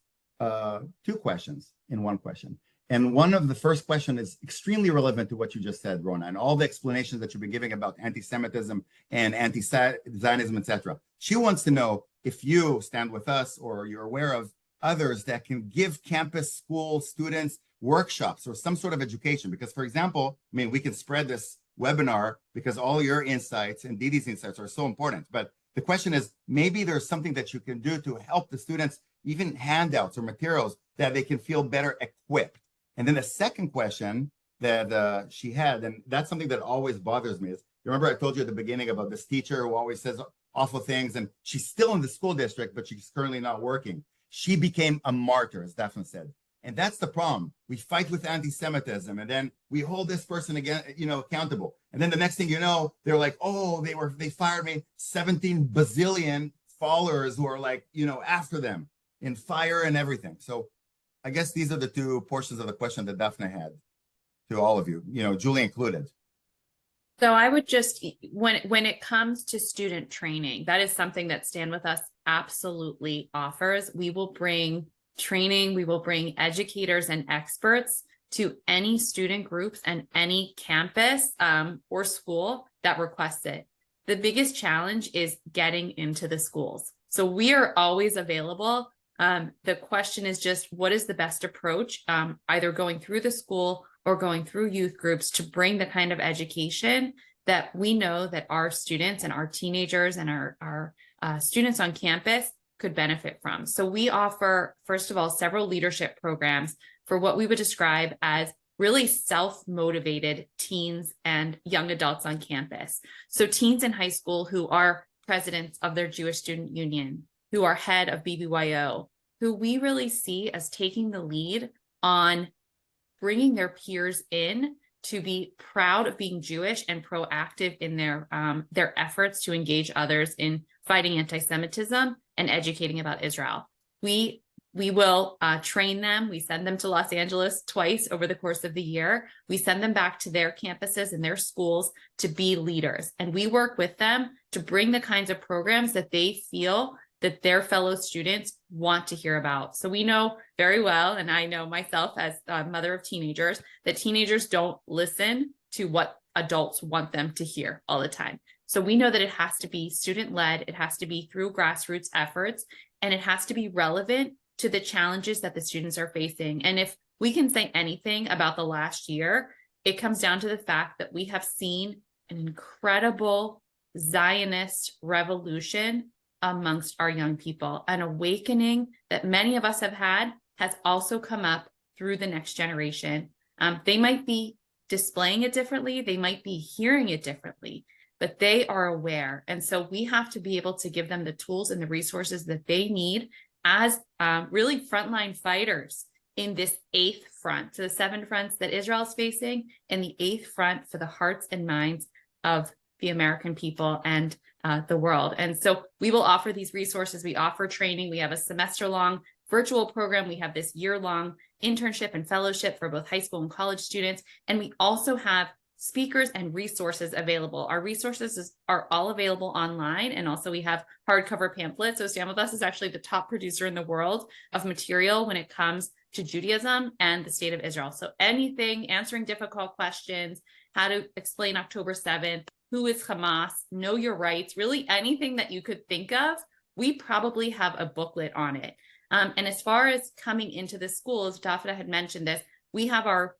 two questions in one question. And one of the first question is extremely relevant to what you just said, Rona, and all the explanations that you've been giving about anti-Semitism and anti-Zionism, etc. She wants to know if you stand with us or you're aware of others that can give campus school students workshops or some sort of education. Because, for example, I mean, we can spread this webinar because all your insights and Didi's insights are so important. But the question is, maybe there's something that you can do to help the students, even handouts or materials that they can feel better equipped. And then the second question that she had, and that's something that always bothers me, is remember I told you at the beginning about this teacher who always says awful things, and she's still in the school district, but she's currently not working. She became a martyr, as Daphne said. And that's the problem. We fight with anti-Semitism, and then we hold this person again, accountable. And then the next thing you know, they're like, oh, they fired me 17 bazillion followers who are like, after them in fire and everything. So I guess these are the two portions of the question that Daphne had to all of you, Julie included. So I would just, when it comes to student training, that is something that Stand With Us absolutely offers. We will bring training, we will bring educators and experts to any student groups and any campus or school that requests it. The biggest challenge is getting into the schools. So we are always available. The question is just, what is the best approach, either going through the school or going through youth groups to bring the kind of education that we know that our students and our teenagers and our students on campus could benefit from. So we offer, first of all, several leadership programs for what we would describe as really self-motivated teens and young adults on campus. So teens in high school who are presidents of their Jewish Student Union, who are head of BBYO, who we really see as taking the lead on bringing their peers in to be proud of being Jewish and proactive in their efforts to engage others in fighting anti-Semitism and educating about Israel. We will train them. We send them to Los Angeles twice over the course of the year. We send them back to their campuses and their schools to be leaders. And we work with them to bring the kinds of programs that they feel that their fellow students want to hear about. So we know very well, and I know myself as a mother of teenagers, that teenagers don't listen to what adults want them to hear all the time. So we know that it has to be student-led, it has to be through grassroots efforts, and it has to be relevant to the challenges that the students are facing. And if we can say anything about the last year, it comes down to the fact that we have seen an incredible Zionist revolution amongst our young people. An awakening that many of us have had has also come up through the next generation. They might be displaying it differently, they might be hearing it differently, but they are aware. And so we have to be able to give them the tools and the resources that they need as really frontline fighters in this eighth front. So the 7 fronts that Israel is facing, and the 8th front for the hearts and minds of the American people and the world. And so we will offer these resources. We offer training. We have a semester-long virtual program. We have this year-long internship and fellowship for both high school and college students. And we also have speakers and resources available. Our resources are all available online. And also we have hardcover pamphlets. So Stand With Us is actually the top producer in the world of material when it comes to Judaism and the state of Israel. So anything, answering difficult questions, how to explain October 7th, who is Hamas, know your rights, really anything that you could think of, we probably have a booklet on it. And as far as coming into the schools, Dafna had mentioned this, we have our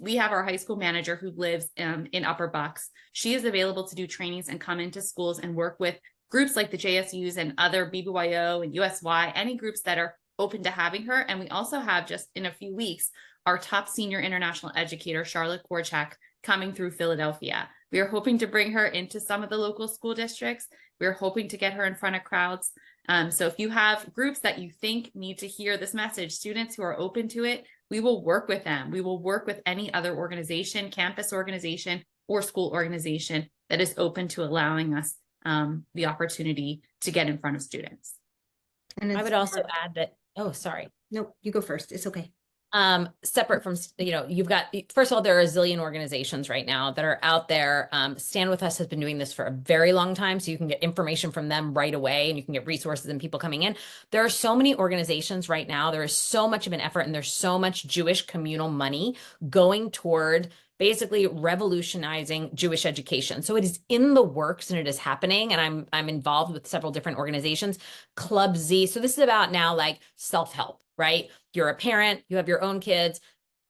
high school manager who lives in Upper Bucks. She is available to do trainings and come into schools and work with groups like the JSUs and other BBYO and USY, any groups that are open to having her. And we also have, just in a few weeks, our top senior international educator, Charlotte Korchak, coming through Philadelphia. We are hoping to bring her into some of the local school districts. We're hoping to get her in front of crowds. So if you have groups that you think need to hear this message, students who are open to it, we will work with them. We will work with any other organization, campus organization, or school organization that is open to allowing us the opportunity to get in front of students. And I would also add that, oh, sorry. No, you go first. It's okay. Separate from, you've got, first of all, there are a zillion organizations right now that are out there. Stand With Us has been doing this for a very long time, so you can get information from them right away and you can get resources and people coming in. There are so many organizations right now. There is so much of an effort and there's so much Jewish communal money going toward basically revolutionizing Jewish education. So it is in the works and it is happening. And I'm involved with several different organizations. Club Z. So this is about now like self-help, right? You're a parent, you have your own kids.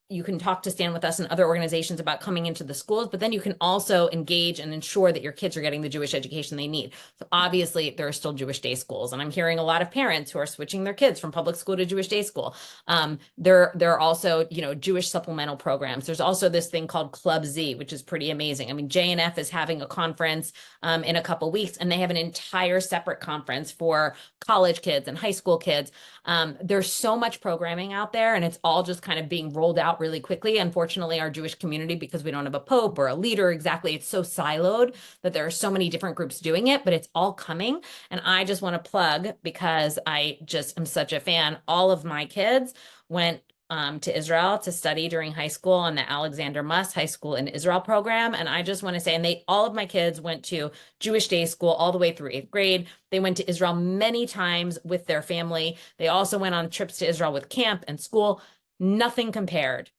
You can talk to Stand With Us and other organizations about coming into the schools, but then you can also engage and ensure that your kids are getting the Jewish education they need. So obviously there are still Jewish day schools, and I'm hearing a lot of parents who are switching their kids from public school to Jewish day school. There are also, Jewish supplemental programs. There's also this thing called Club Z, which is pretty amazing. I mean, JNF is having a conference in a couple weeks, and they have an entire separate conference for college kids and high school kids. There's so much programming out there, and it's all just kind of being rolled out really quickly. Unfortunately, our Jewish community, because we don't have a pope or a leader exactly, it's so siloed that there are so many different groups doing it, but it's all coming. And I just want to plug, because I just am such a fan, all of my kids went to Israel to study during high school on the Alexander Muss High School in Israel program. And I just want to say, and all of my kids went to Jewish day school all the way through 8th grade. They went to Israel many times with their family. They also went on trips to Israel with camp and school. Nothing compared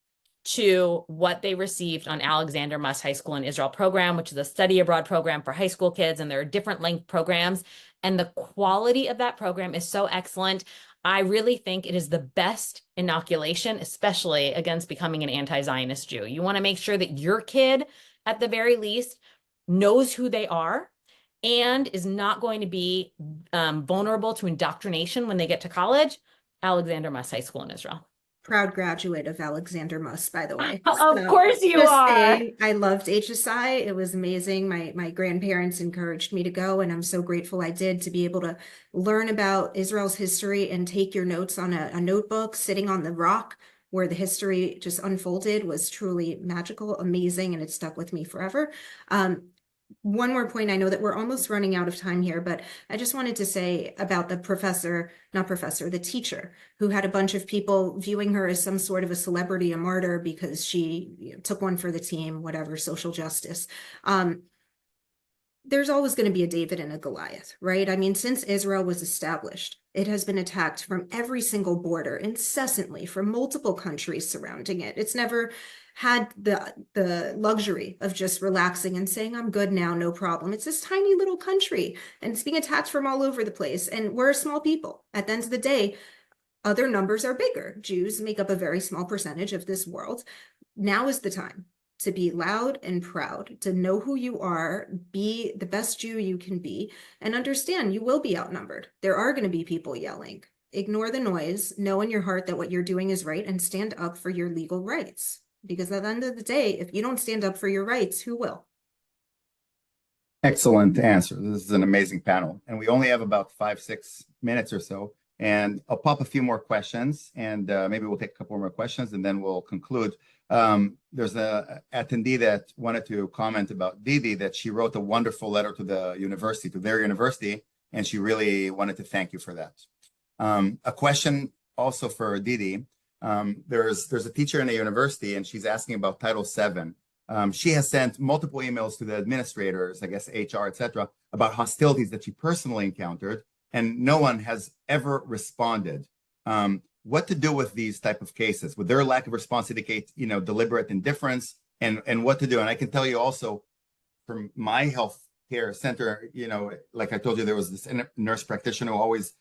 to what they received on Alexander Muss High School in Israel program, which is a study abroad program for high school kids. And there are different length programs. And the quality of that program is so excellent. I really think it is the best inoculation, especially against becoming an anti-Zionist Jew. You want to make sure that your kid, at the very least, knows who they are and is not going to be vulnerable to indoctrination when they get to college. Alexander Muss High School in Israel. Proud graduate of Alexander Muss, by the way. Of course you are. Saying, I loved HSI. It was amazing. My grandparents encouraged me to go, and I'm so grateful I did, to be able to learn about Israel's history and take your notes on a notebook. Sitting on the rock where the history just unfolded was truly magical, amazing, and it stuck with me forever. One more point. I know that we're almost running out of time here, but I just wanted to say about the the teacher who had a bunch of people viewing her as some sort of a celebrity, a martyr, because she took one for the team, whatever, social justice. There's always going to be a David and a Goliath, right? I mean, since Israel was established, it has been attacked from every single border incessantly from multiple countries surrounding it. It's never had the luxury of just relaxing and saying, I'm good now, no problem. It's this tiny little country, and it's being attacked from all over the place. And we're a small people. At the end of the day, other numbers are bigger. Jews make up a very small percentage of this world. Now is the time to be loud and proud, to know who you are, be the best Jew you can be, and understand you will be outnumbered. There are going to be people yelling. Ignore the noise, know in your heart that what you're doing is right, and stand up for your legal rights. Because at the end of the day, if you don't stand up for your rights, who will? Excellent answer. This is an amazing panel. And we only have about 5-6 minutes or so. And I'll pop a few more questions, and maybe we'll take a couple more questions, and then we'll conclude. There's a attendee that wanted to comment about Didi, that she wrote a wonderful letter to the university, to their university, and she really wanted to thank you for that. A question also for Didi. There's a teacher in a university, and she's asking about Title VII. She has sent multiple emails to the administrators, I guess HR, etc., about hostilities that she personally encountered, and no one has ever responded. what to do with these type of cases, with their lack of response indicate, deliberate indifference, and what to do. And I can tell you also from my health care center, like I told you, there was this nurse practitioner who always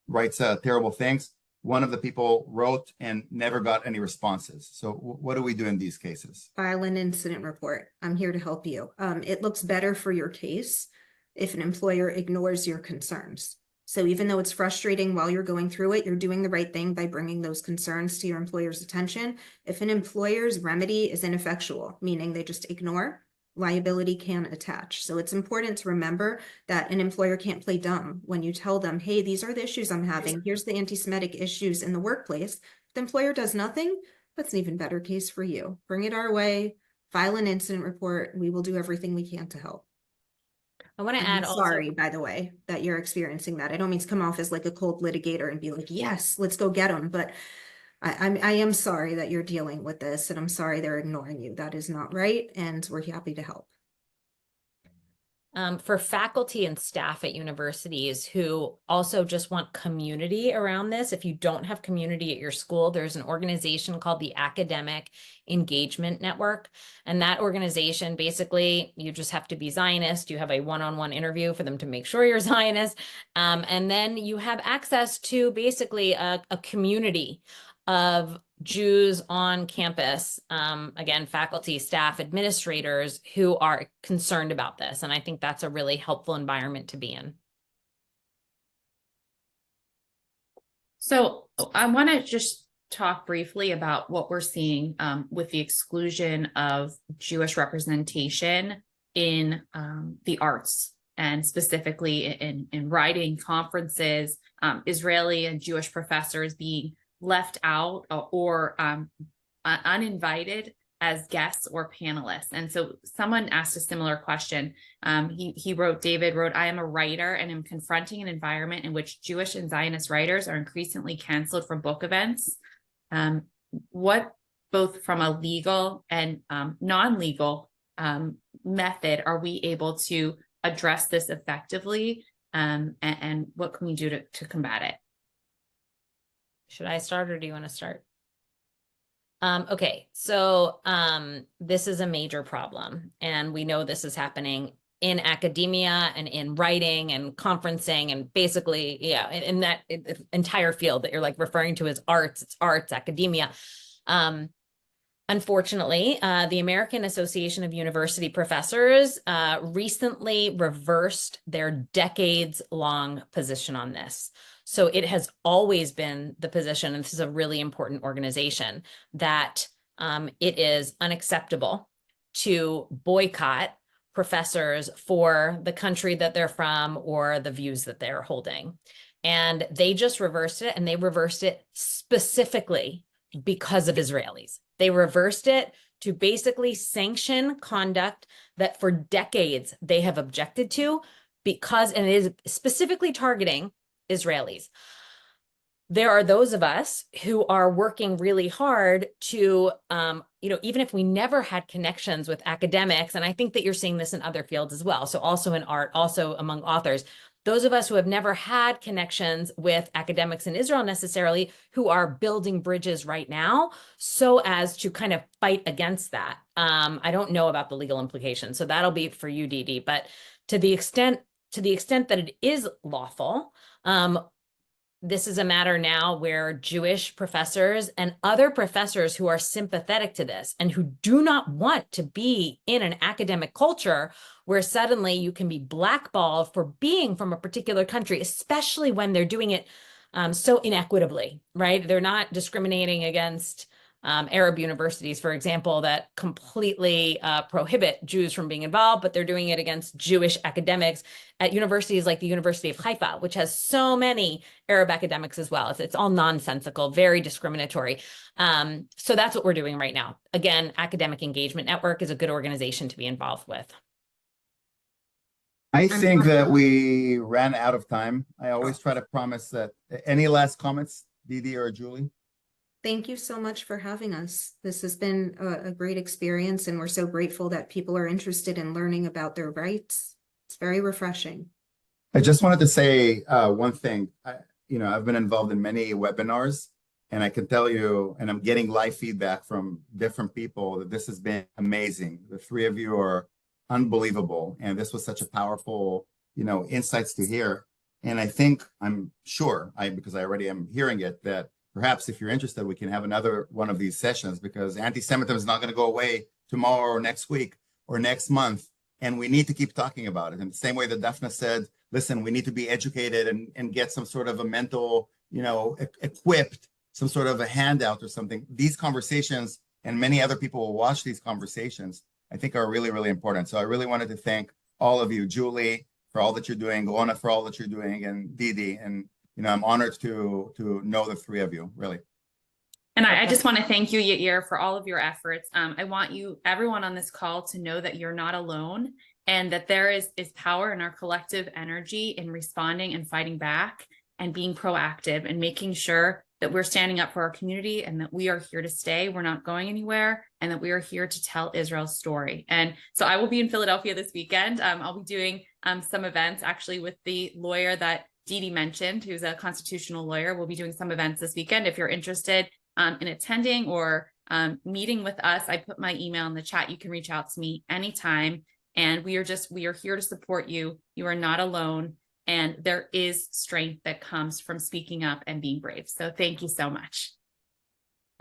writes terrible things. One of the people wrote and never got any responses. So what do we do in these cases? File an incident report. I'm here to help you. It looks better for your case if an employer ignores your concerns. So even though it's frustrating while you're going through it, you're doing the right thing by bringing those concerns to your employer's attention. If an employer's remedy is ineffectual, meaning they just ignore, liability can attach. So it's important to remember that an employer can't play dumb when you tell them, hey, these are the issues I'm having. Here's the anti-Semitic issues in the workplace. If the employer does nothing, that's an even better case for you. Bring it our way, file an incident report. We will do everything we can to help. I want to I'm add also, sorry, by the way, that you're experiencing that. I don't mean to come off as like a cold litigator and be like, yes, let's go get them. But I am sorry that you're dealing with this, and I'm sorry they're ignoring you. That is not right, and we're happy to help. for faculty and staff at universities who also just want community around this. If you don't have community at your school, there's an organization called the Academic Engagement Network. And that organization, basically, you just have to be Zionist. You have a one-on-one interview for them to make sure you're Zionist. And then you have access to basically a community of Jews on campus, again, faculty, staff, administrators who are concerned about this. And I think that's a really helpful environment to be in. So I want to just talk briefly about what we're seeing with the exclusion of Jewish representation in the arts, and specifically in writing, conferences, Israeli and Jewish professors being left out or uninvited as guests or panelists. And so someone asked a similar question. David wrote, I am a writer and am confronting an environment in which Jewish and Zionist writers are increasingly canceled from book events. What, both from a legal and non-legal method, are we able to address this effectively? And what can we do to combat it? Should I start, or do you want to start? Okay, so this is a major problem, and we know this is happening in academia and in writing and conferencing, and basically, yeah, in that entire field that you're like referring to as arts, it's arts, academia. Unfortunately, the American Association of University Professors recently reversed their decades-long position on this. So it has always been the position, and this is a really important organization, that it is unacceptable to boycott professors for the country that they're from or the views that they're holding. And they just reversed it, and they reversed it specifically because of Israelis. They reversed it to basically sanction conduct that for decades they have objected to, because, and it is specifically targeting Israelis. There are those of us who are working really hard to, even if we never had connections with academics, and I think that you're seeing this in other fields as well, so also in art, also among authors, those of us who have never had connections with academics in Israel necessarily, who are building bridges right now so as to kind of fight against that. I don't know about the legal implications, so that'll be for you, Didi, but to the extent that it is lawful, this is a matter now where Jewish professors and other professors who are sympathetic to this and who do not want to be in an academic culture where suddenly you can be blackballed for being from a particular country, especially when they're doing it so inequitably, right? They're not discriminating against Arab universities, for example, that completely prohibit Jews from being involved, but they're doing it against Jewish academics at universities like the University of Haifa, which has so many Arab academics as well. It's all nonsensical, very discriminatory. So that's what we're doing right now. Again, Academic Engagement Network is a good organization to be involved with. I think that we ran out of time. I always try to promise that. Any last comments, Didi or Julie? Thank you so much for having us. This has been a great experience, and we're so grateful that people are interested in learning about their rights. It's very refreshing. I just wanted to say one thing. I've been involved in many webinars, And I can tell you, and I'm getting live feedback from different people, that this has been amazing. The three of you are unbelievable. And this was such a powerful, insights to hear. And I think, I'm sure, because I already am hearing it, that perhaps if you're interested, we can have another one of these sessions, because anti-Semitism is not going to go away tomorrow or next week or next month. And we need to keep talking about it. In the same way that Daphne said, listen, we need to be educated and get some sort of a mental, equipped, some sort of a handout or something. These conversations, and many other people will watch these conversations, I think are really, really important. So I really wanted to thank all of you, Julie, for all that you're doing, Rona, for all that you're doing, and Didi. And, I'm honored to know the three of you, really. And I just want to thank you, Yair, for all of your efforts. I want everyone on this call, to know that you're not alone, and that there is power in our collective energy in responding and fighting back and being proactive and making sure that we're standing up for our community, and that we are here to stay. We're not going anywhere, and that we are here to tell Israel's story. And so I will be in Philadelphia this weekend. I'll be doing some events actually with the lawyer that Didi mentioned, who's a constitutional lawyer. We'll be doing some events this weekend. If you're interested in attending or meeting with us, I put my email in the chat. You can reach out to me anytime. And we are here to support you. You are not alone. And there is strength that comes from speaking up and being brave. So thank you so much.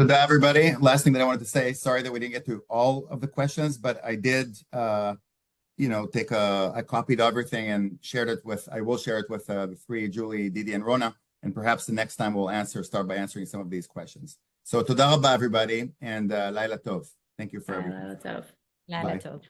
So to everybody, last thing that I wanted to say, sorry that we didn't get to all of the questions, but I did, I copied everything and I will share it with the three, Julie, Didi, and Rona. And perhaps the next time we'll start by answering some of these questions. So toda rabba, everybody, and Laila Tov. Thank you for everything. Laila Tov. Laila Tov.